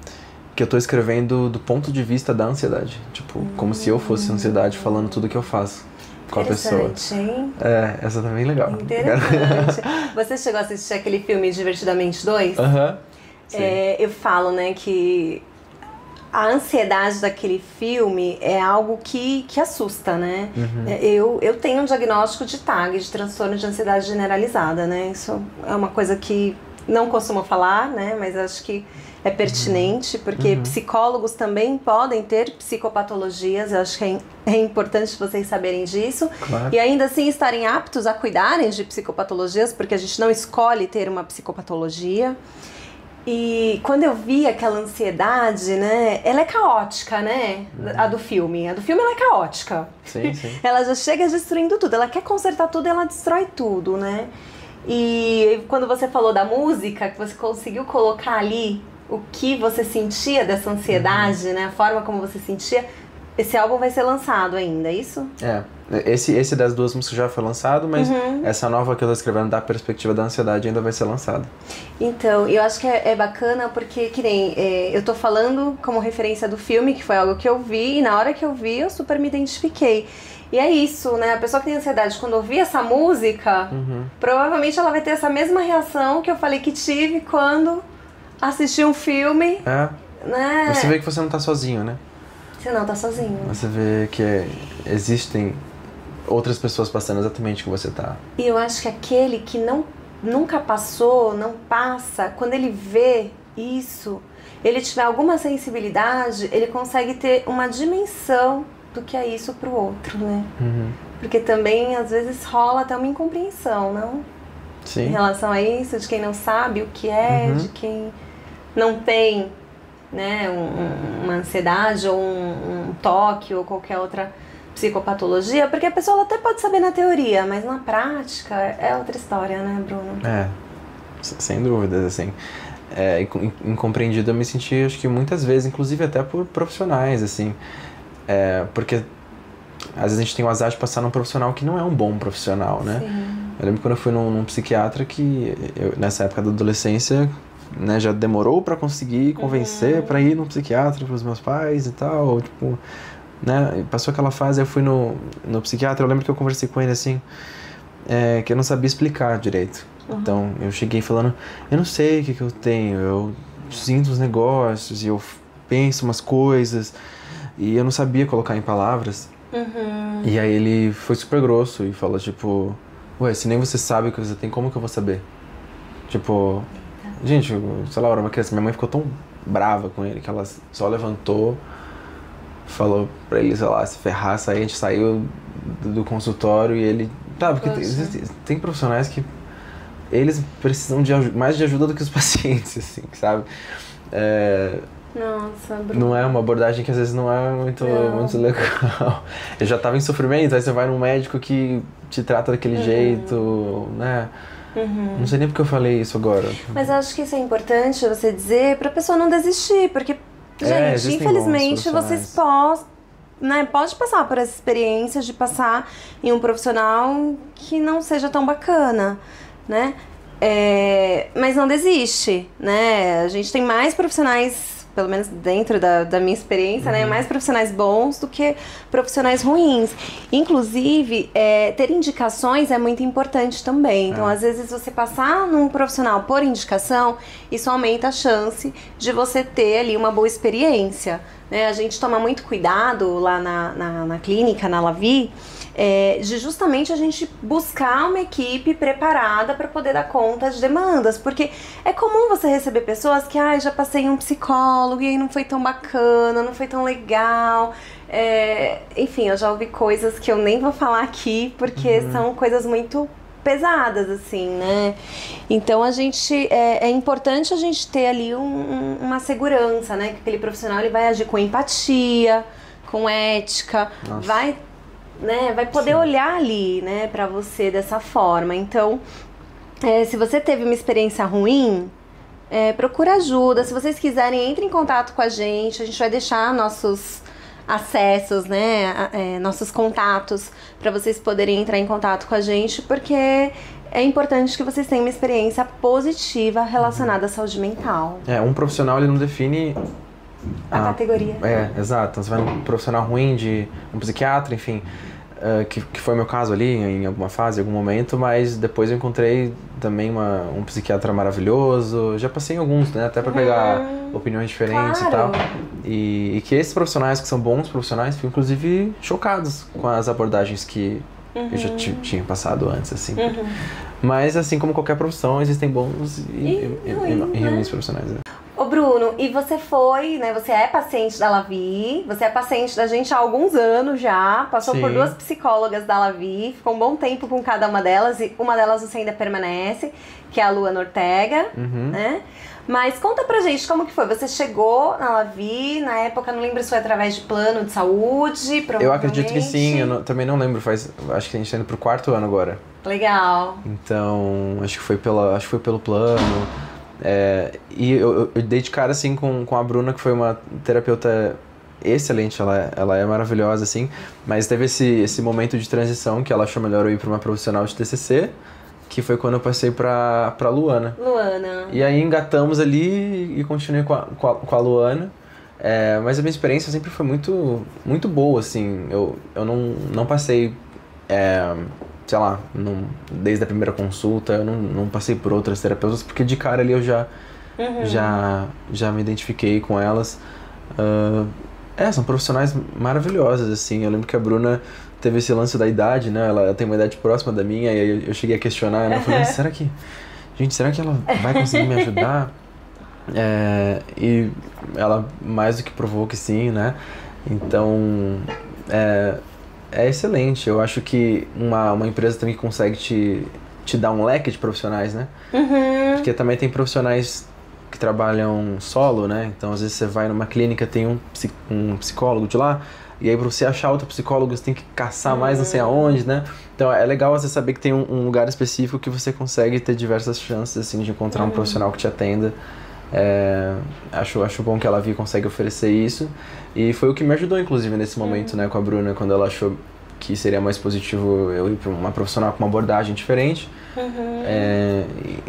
que eu tô escrevendo do ponto de vista da ansiedade. Tipo, como se eu fosse a ansiedade falando tudo que eu faço com a pessoa. Interessante, hein? Essa também é legal. Interessante. Você chegou a assistir aquele filme Divertidamente 2? Eu falo, né, que a ansiedade daquele filme é algo que assusta, né? Eu tenho um diagnóstico de TAG, de transtorno de ansiedade generalizada, né? Isso é uma coisa que não costumo falar, né? Mas acho que é pertinente, porque psicólogos também podem ter psicopatologias. Eu acho que é importante vocês saberem disso. Claro. E ainda assim estarem aptos a cuidarem de psicopatologias, porque a gente não escolhe ter uma psicopatologia. E quando eu vi aquela ansiedade, né, ela é caótica, né, a do filme. A do filme ela é caótica. Sim, sim. Ela já chega destruindo tudo, ela quer consertar tudo e ela destrói tudo, né. E quando você falou da música, que você conseguiu colocar ali o que você sentia dessa ansiedade, né, a forma como você sentia, esse álbum vai ser lançado ainda, é isso? Esse das 2 músicas já foi lançado, mas essa nova que eu tô escrevendo da perspectiva da ansiedade ainda vai ser lançada. Então, eu acho que é bacana porque, que nem, eu tô falando como referência do filme, que foi algo que eu vi, e na hora que eu vi, eu super me identifiquei. E é isso, né? A pessoa que tem ansiedade, quando ouvir essa música, provavelmente ela vai ter essa mesma reação que eu falei que tive quando assisti um filme. Né? Você vê que você não tá sozinho, né? Você não tá sozinho. Você vê que existem outras pessoas passando exatamente o que você tá. E eu acho que aquele que nunca passou, não passa, quando ele vê isso, ele tiver alguma sensibilidade, ele consegue ter uma dimensão do que é isso pro outro, né? Porque também, às vezes, rola até uma incompreensão, não? Sim. Em relação a isso, de quem não sabe o que é, de quem não tem, né, uma ansiedade ou um toque ou qualquer outra psicopatologia, porque a pessoa até pode saber na teoria, mas na prática é outra história, né, Bruno? Sem dúvidas, assim. Incompreendido eu me senti, acho que muitas vezes, inclusive até por profissionais, assim, porque às vezes a gente tem o azar de passar num profissional que não é um bom profissional, né? Sim. Eu lembro quando eu fui num psiquiatra que, nessa época da adolescência, né, já demorou pra conseguir convencer pra ir num psiquiatra pros meus pais e tal, tipo, né, passou aquela fase, eu fui no psiquiatra, eu lembro que eu conversei com ele assim, que eu não sabia explicar direito. Então, eu cheguei falando, eu não sei o que eu tenho, eu sinto os negócios e eu penso umas coisas e eu não sabia colocar em palavras. E aí ele foi super grosso e falou, tipo, Ué, se nem você sabe o que você tem, como que eu vou saber? Tipo, gente, sei lá, eu era uma criança, minha mãe ficou tão brava com ele que ela só levantou, falou pra ele, sei lá, se ferrar, sair, a gente saiu do consultório e ele... Tá, porque tem profissionais que eles precisam mais de ajuda do que os pacientes, assim, sabe? Nossa, Bruno. Não é uma abordagem que às vezes não é muito legal. Eu já tava em sofrimento, aí você vai num médico que te trata daquele jeito, né? Não sei nem porque eu falei isso agora. Mas eu acho que isso é importante você dizer pra pessoa não desistir, porque, gente, infelizmente vocês pode passar por essa experiência de passar em um profissional que não seja tão bacana, né? Mas não desiste, né? A gente tem mais profissionais, pelo menos dentro da minha experiência, né? Mais profissionais bons do que profissionais ruins. Inclusive, ter indicações é muito importante também. Então, às vezes, você passar num profissional por indicação, isso aumenta a chance de você ter ali uma boa experiência, né? A gente toma muito cuidado lá na clínica, na Lavi, de justamente a gente buscar uma equipe preparada para poder dar conta de demandas, porque é comum você receber pessoas que já passei em um psicólogo e aí não foi tão bacana, não foi tão legal, enfim, eu já ouvi coisas que eu nem vou falar aqui porque são coisas muito pesadas, assim, né? Então a gente é importante a gente ter ali uma segurança, né? Que aquele profissional ele vai agir com empatia, com ética, vai poder olhar ali, né, pra você dessa forma. Então, se você teve uma experiência ruim, procura ajuda. Se vocês quiserem, entre em contato com a gente vai deixar nossos acessos, né, nossos contatos, para vocês poderem entrar em contato com a gente, porque é importante que vocês tenham uma experiência positiva relacionada à saúde mental. Um profissional, ele não define... A categoria. Exato. Então, você vai num profissional ruim, de um psiquiatra, enfim, que foi o meu caso ali, em alguma fase, em algum momento, mas depois eu encontrei também um psiquiatra maravilhoso, já passei em alguns, né, até para pegar opiniões diferentes e tal. E que esses profissionais, que são bons profissionais, ficam inclusive chocados com as abordagens que eu já tinha passado antes, assim. Mas, assim como qualquer profissão, existem bons e ruins profissionais, né? Ô Bruno, e você foi, né, você é paciente da Lavi, você é paciente da gente há alguns anos já, passou por 2 psicólogas da Lavi, ficou um bom tempo com cada uma delas, e uma delas você ainda permanece, que é a Luana Ortega, né? Mas conta pra gente como que foi, você chegou na Lavi, na época, não lembro se foi através de plano de saúde, provavelmente. Eu acredito que sim, também não lembro, acho que a gente tá indo pro 4º ano agora. Legal. Então, acho que foi pelo plano. E eu dei de cara assim com a Bruna, que foi uma terapeuta excelente, ela é maravilhosa, assim, mas teve esse momento de transição que ela achou melhor eu ir para uma profissional de TCC, que foi quando eu passei pra Luana. E aí engatamos ali e continuei com a Luana. Mas a minha experiência sempre foi muito, muito boa, assim. Eu não passei, sei lá, desde a primeira consulta, eu não passei por outras terapeutas, porque de cara ali eu já me identifiquei com elas. São profissionais maravilhosas, assim. Eu lembro que a Bruna teve esse lance da idade, né? Ela tem uma idade próxima da minha, e aí eu cheguei a questionar, né? Eu falei, será que ela vai conseguir me ajudar? E ela mais do que provou que sim, né? Então, é excelente. Eu acho que uma empresa também consegue te dar um leque de profissionais, né? Porque também tem profissionais que trabalham solo, né? Então, às vezes você vai numa clínica, tem um psicólogo de lá, e aí pra você achar outro psicólogo, você tem que caçar mais não sei aonde, né? Então, é legal você saber que tem um lugar específico que você consegue ter diversas chances, assim, de encontrar um profissional que te atenda. Acho bom que a Lavi consegue oferecer isso. E foi o que me ajudou, inclusive, nesse momento, né, com a Bruna, quando ela achou que seria mais positivo eu ir para uma profissional com uma abordagem diferente.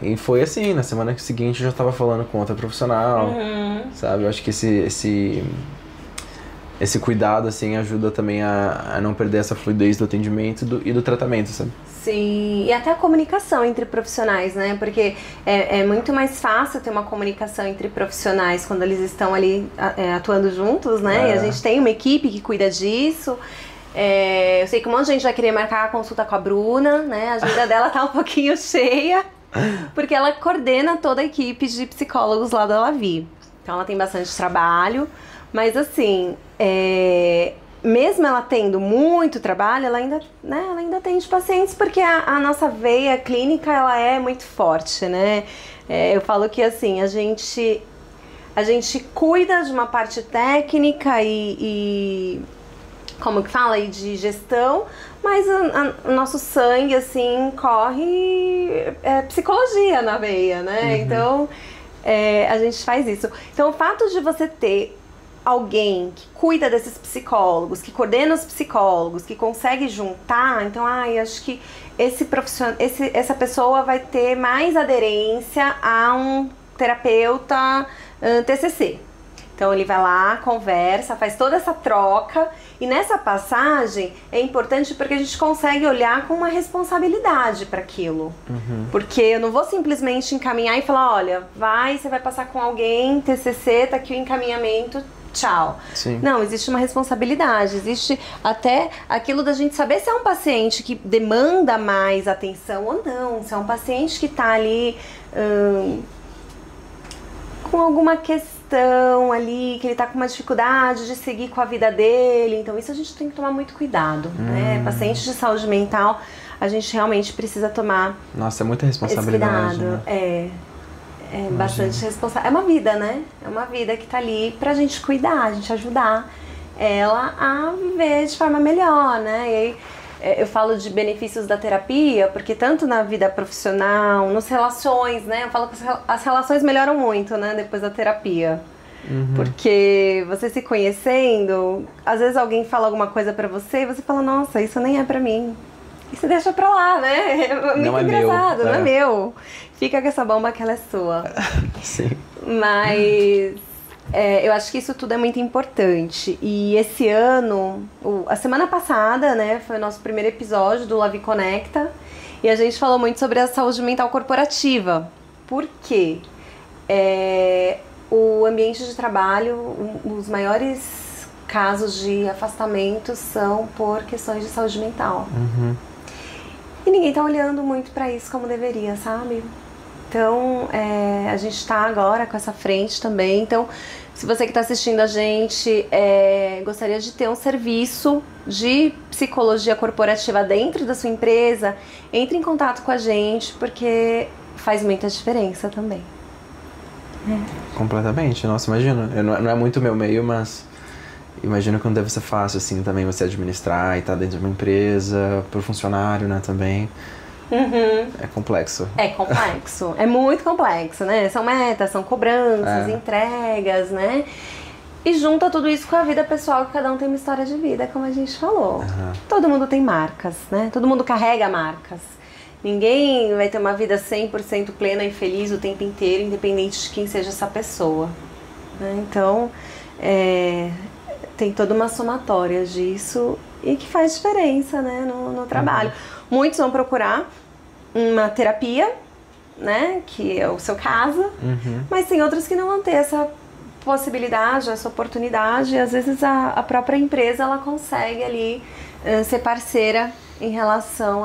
E foi assim, na semana seguinte eu já estava falando com outra profissional, sabe? Eu acho que esse cuidado, assim, ajuda também a não perder essa fluidez do atendimento e do tratamento, sabe? Sim, e até a comunicação entre profissionais, né? Porque é muito mais fácil ter uma comunicação entre profissionais quando eles estão ali atuando juntos, né? E a gente tem uma equipe que cuida disso. Eu sei que um monte de gente vai querer marcar a consulta com a Bruna, né? A agenda dela tá um pouquinho cheia, porque ela coordena toda a equipe de psicólogos lá da Lavi. Então ela tem bastante trabalho, mas assim, mesmo ela tendo muito trabalho, ela ainda atende pacientes, porque a nossa veia clínica, ela é muito forte, né? Eu falo que assim, a gente cuida de uma parte técnica e como que fala, e de gestão, mas o nosso sangue, assim, corre psicologia na veia, né? Então, a gente faz isso. Então, o fato de você ter alguém que cuida desses psicólogos, que coordena os psicólogos, que consegue juntar, então, acho que essa pessoa vai ter mais aderência a um terapeuta TCC. Então ele vai lá, conversa, faz toda essa troca, e nessa passagem é importante porque a gente consegue olhar com uma responsabilidade para aquilo. Porque eu não vou simplesmente encaminhar e falar, olha, você vai passar com alguém, TCC, tá aqui o encaminhamento, tchau. Sim. Não, existe uma responsabilidade, existe até aquilo da gente saber se é um paciente que demanda mais atenção ou não, se é um paciente que tá ali com alguma questão ali, que ele tá com uma dificuldade de seguir com a vida dele. Então isso a gente tem que tomar muito cuidado, né? Pacientes de saúde mental, a gente realmente precisa tomar... Nossa, é muita responsabilidade. Esse cuidado, né? É bastante responsável. É uma vida, né? É uma vida que tá ali pra gente cuidar, a gente ajudar ela a viver de forma melhor, né? E aí, eu falo de benefícios da terapia, porque tanto na vida profissional, nas relações, né? Eu falo que as relações melhoram muito, né? Depois da terapia. Porque você se conhecendo, às vezes alguém fala alguma coisa pra você e você fala, nossa, isso nem é pra mim. E você deixa pra lá, né? É muito engraçado, meu, não é meu. Fica com essa bomba que ela é sua. Sim. Mas eu acho que isso tudo é muito importante. E esse ano, a semana passada, né, foi o nosso primeiro episódio do Lavi Conecta. E a gente falou muito sobre a saúde mental corporativa. Por quê? O ambiente de trabalho, os maiores casos de afastamento são por questões de saúde mental. E ninguém tá olhando muito pra isso como deveria, sabe? Então, a gente tá agora com essa frente também. Então, se você que tá assistindo a gente gostaria de ter um serviço de psicologia corporativa dentro da sua empresa, entre em contato com a gente, porque faz muita diferença também. Completamente. Nossa, imagina. Não é muito meu meio, mas imagino que não deve ser fácil, assim, também você administrar e estar dentro de uma empresa, pro funcionário, né, também. É complexo. É complexo. É muito complexo, né? São metas, são cobranças, entregas, né? E junta tudo isso com a vida pessoal, que cada um tem uma história de vida, como a gente falou. Todo mundo tem marcas, né? Todo mundo carrega marcas. Ninguém vai ter uma vida 100% plena e feliz o tempo inteiro, independente de quem seja essa pessoa, né? Então, tem toda uma somatória disso e que faz diferença, né, no trabalho. Muitos vão procurar uma terapia, né, que é o seu caso, mas tem outros que não vão ter essa possibilidade, essa oportunidade, e às vezes a própria empresa ela consegue ali ser parceira em relação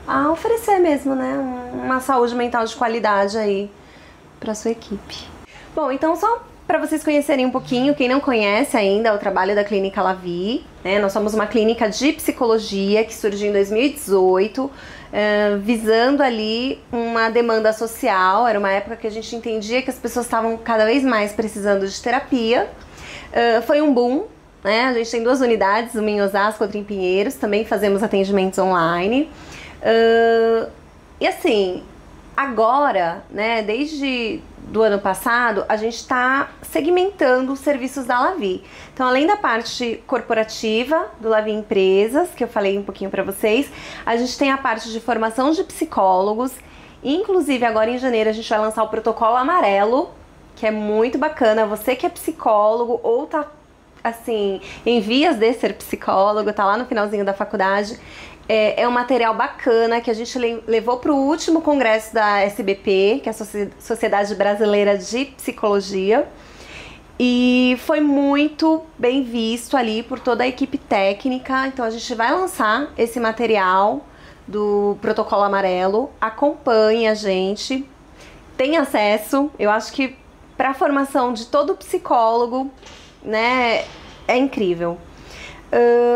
a oferecer mesmo, né, uma saúde mental de qualidade aí para sua equipe. Bom, então só para vocês conhecerem um pouquinho, quem não conhece ainda o trabalho da Clínica Lavi, né? Nós somos uma clínica de psicologia que surgiu em 2018, visando ali uma demanda social. Era uma época que a gente entendia que as pessoas estavam cada vez mais precisando de terapia. Foi um boom, né? A gente tem 2 unidades, uma em Osasco, outra em Pinheiros, também fazemos atendimentos online. E assim, agora, né, desde do ano passado, a gente está segmentando os serviços da Lavi. Então, além da parte corporativa do Lavi Empresas, que eu falei um pouquinho para vocês, a gente tem a parte de formação de psicólogos. Inclusive, agora em janeiro, a gente vai lançar o protocolo amarelo, que é muito bacana. Você que é psicólogo ou tá, assim, em vias de ser psicólogo, tá lá no finalzinho da faculdade, é um material bacana que a gente levou para o último congresso da SBP, que é a Sociedade Brasileira de Psicologia. E foi muito bem visto ali por toda a equipe técnica. Então a gente vai lançar esse material do Protocolo Amarelo. Acompanhe a gente, tem acesso. Eu acho que para a formação de todo psicólogo, né, é incrível.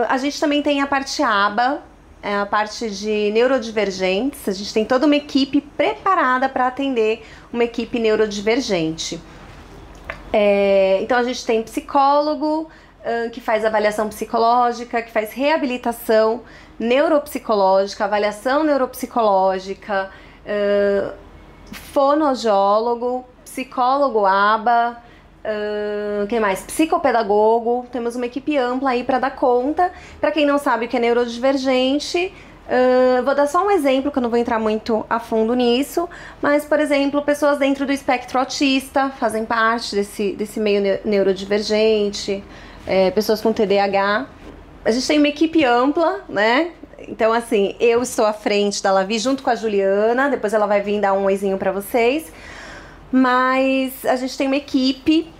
A gente também tem a parte ABA, a parte de neurodivergentes. A gente tem toda uma equipe preparada para atender uma equipe neurodivergente. Então a gente tem psicólogo que faz avaliação psicológica, que faz reabilitação neuropsicológica, avaliação neuropsicológica, fonoaudiólogo, psicólogo ABA, quem mais? Psicopedagogo. Temos uma equipe ampla aí para dar conta. Para quem não sabe o que é neurodivergente, vou dar só um exemplo, que eu não vou entrar muito a fundo nisso, mas, por exemplo, pessoas dentro do espectro autista fazem parte desse meio neurodivergente, pessoas com TDAH. A gente tem uma equipe ampla, né? Então, assim, eu estou à frente da Lavi junto com a Juliana, depois ela vai vir dar um oizinho para vocês, mas a gente tem uma equipe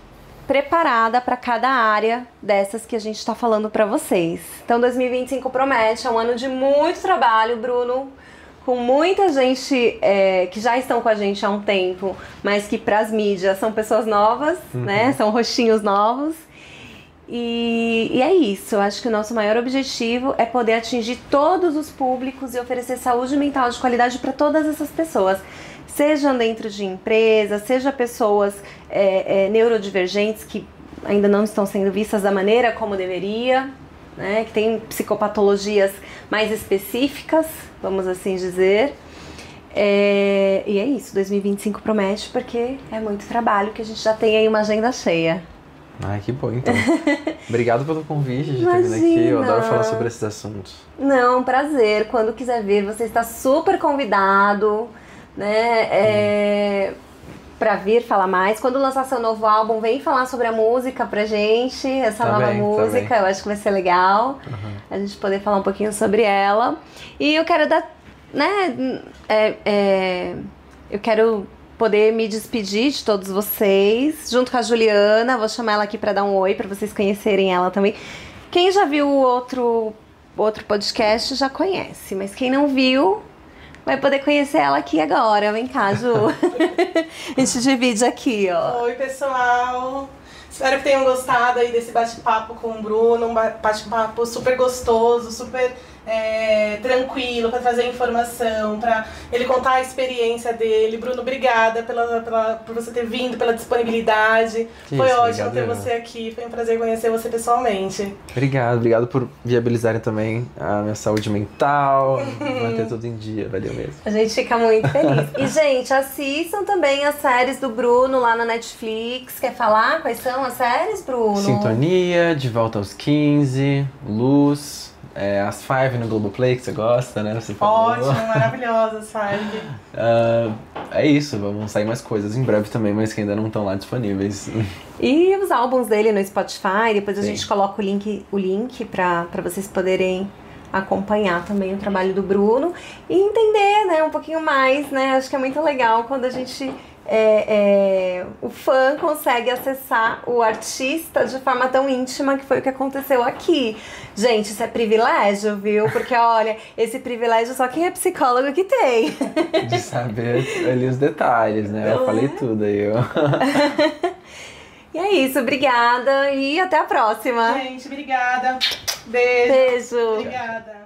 preparada para cada área dessas que a gente está falando para vocês. Então 2025 promete, é um ano de muito trabalho, Bruno, com muita gente que já estão com a gente há um tempo, mas que para as mídias são pessoas novas, né? São rostinhos novos. E é isso, eu acho que o nosso maior objetivo é poder atingir todos os públicos e oferecer saúde mental de qualidade para todas essas pessoas. Sejam dentro de empresas, seja pessoas neurodivergentes que ainda não estão sendo vistas da maneira como deveria, né, que tem psicopatologias mais específicas, vamos assim dizer. E é isso, 2025 promete, porque é muito trabalho, que a gente já tem aí uma agenda cheia. Ai, que bom, então. Obrigado pelo convite de ter vindo aqui, eu adoro falar sobre esses assuntos. Não, prazer, quando quiser vir, você está super convidado, né, pra vir falar mais. Quando lançar seu novo álbum, vem falar sobre a música pra gente, essa nova música, eu acho que vai ser legal, a gente poder falar um pouquinho sobre ela. E eu quero dar, né, eu quero poder me despedir de todos vocês, junto com a Juliana. Vou chamar ela aqui pra dar um oi, pra vocês conhecerem ela também. Quem já viu o outro podcast já conhece, mas quem não viu vai poder conhecer ela aqui agora. Vem cá, Ju. A gente divide aqui, ó. Oi, pessoal. Espero que tenham gostado aí desse bate-papo com o Bruno. Um bate-papo super gostoso, super tranquilo, para trazer informação, para ele contar a experiência dele. Bruno, obrigada por você ter vindo, pela disponibilidade. Foi ótimo ter você aqui. Foi um prazer conhecer você pessoalmente. Obrigado por viabilizarem também a minha saúde mental, manter tudo em dia, valeu mesmo. A gente fica muito feliz. E, gente, assistam também as séries do Bruno lá na Netflix. Quer falar quais são as séries, Bruno? Sintonia, De Volta aos 15, Luz, as Five no Globoplay, que você gosta, né? Você falou. Ótimo, maravilhosa, sabe? É isso, vão sair mais coisas em breve também, mas que ainda não estão lá disponíveis. E os álbuns dele no Spotify, depois a gente coloca o link pra vocês poderem acompanhar também o trabalho do Bruno e entender, né, um pouquinho mais, né? Acho que é muito legal quando a gente o fã consegue acessar o artista de forma tão íntima, que foi o que aconteceu aqui. Gente, isso é privilégio, viu? Porque, olha, esse privilégio só quem é psicólogo que tem. De saber ali os detalhes, né? Eu falei tudo aí. E é isso, obrigada e até a próxima. Gente, obrigada. Beijo. Beijo. Obrigada.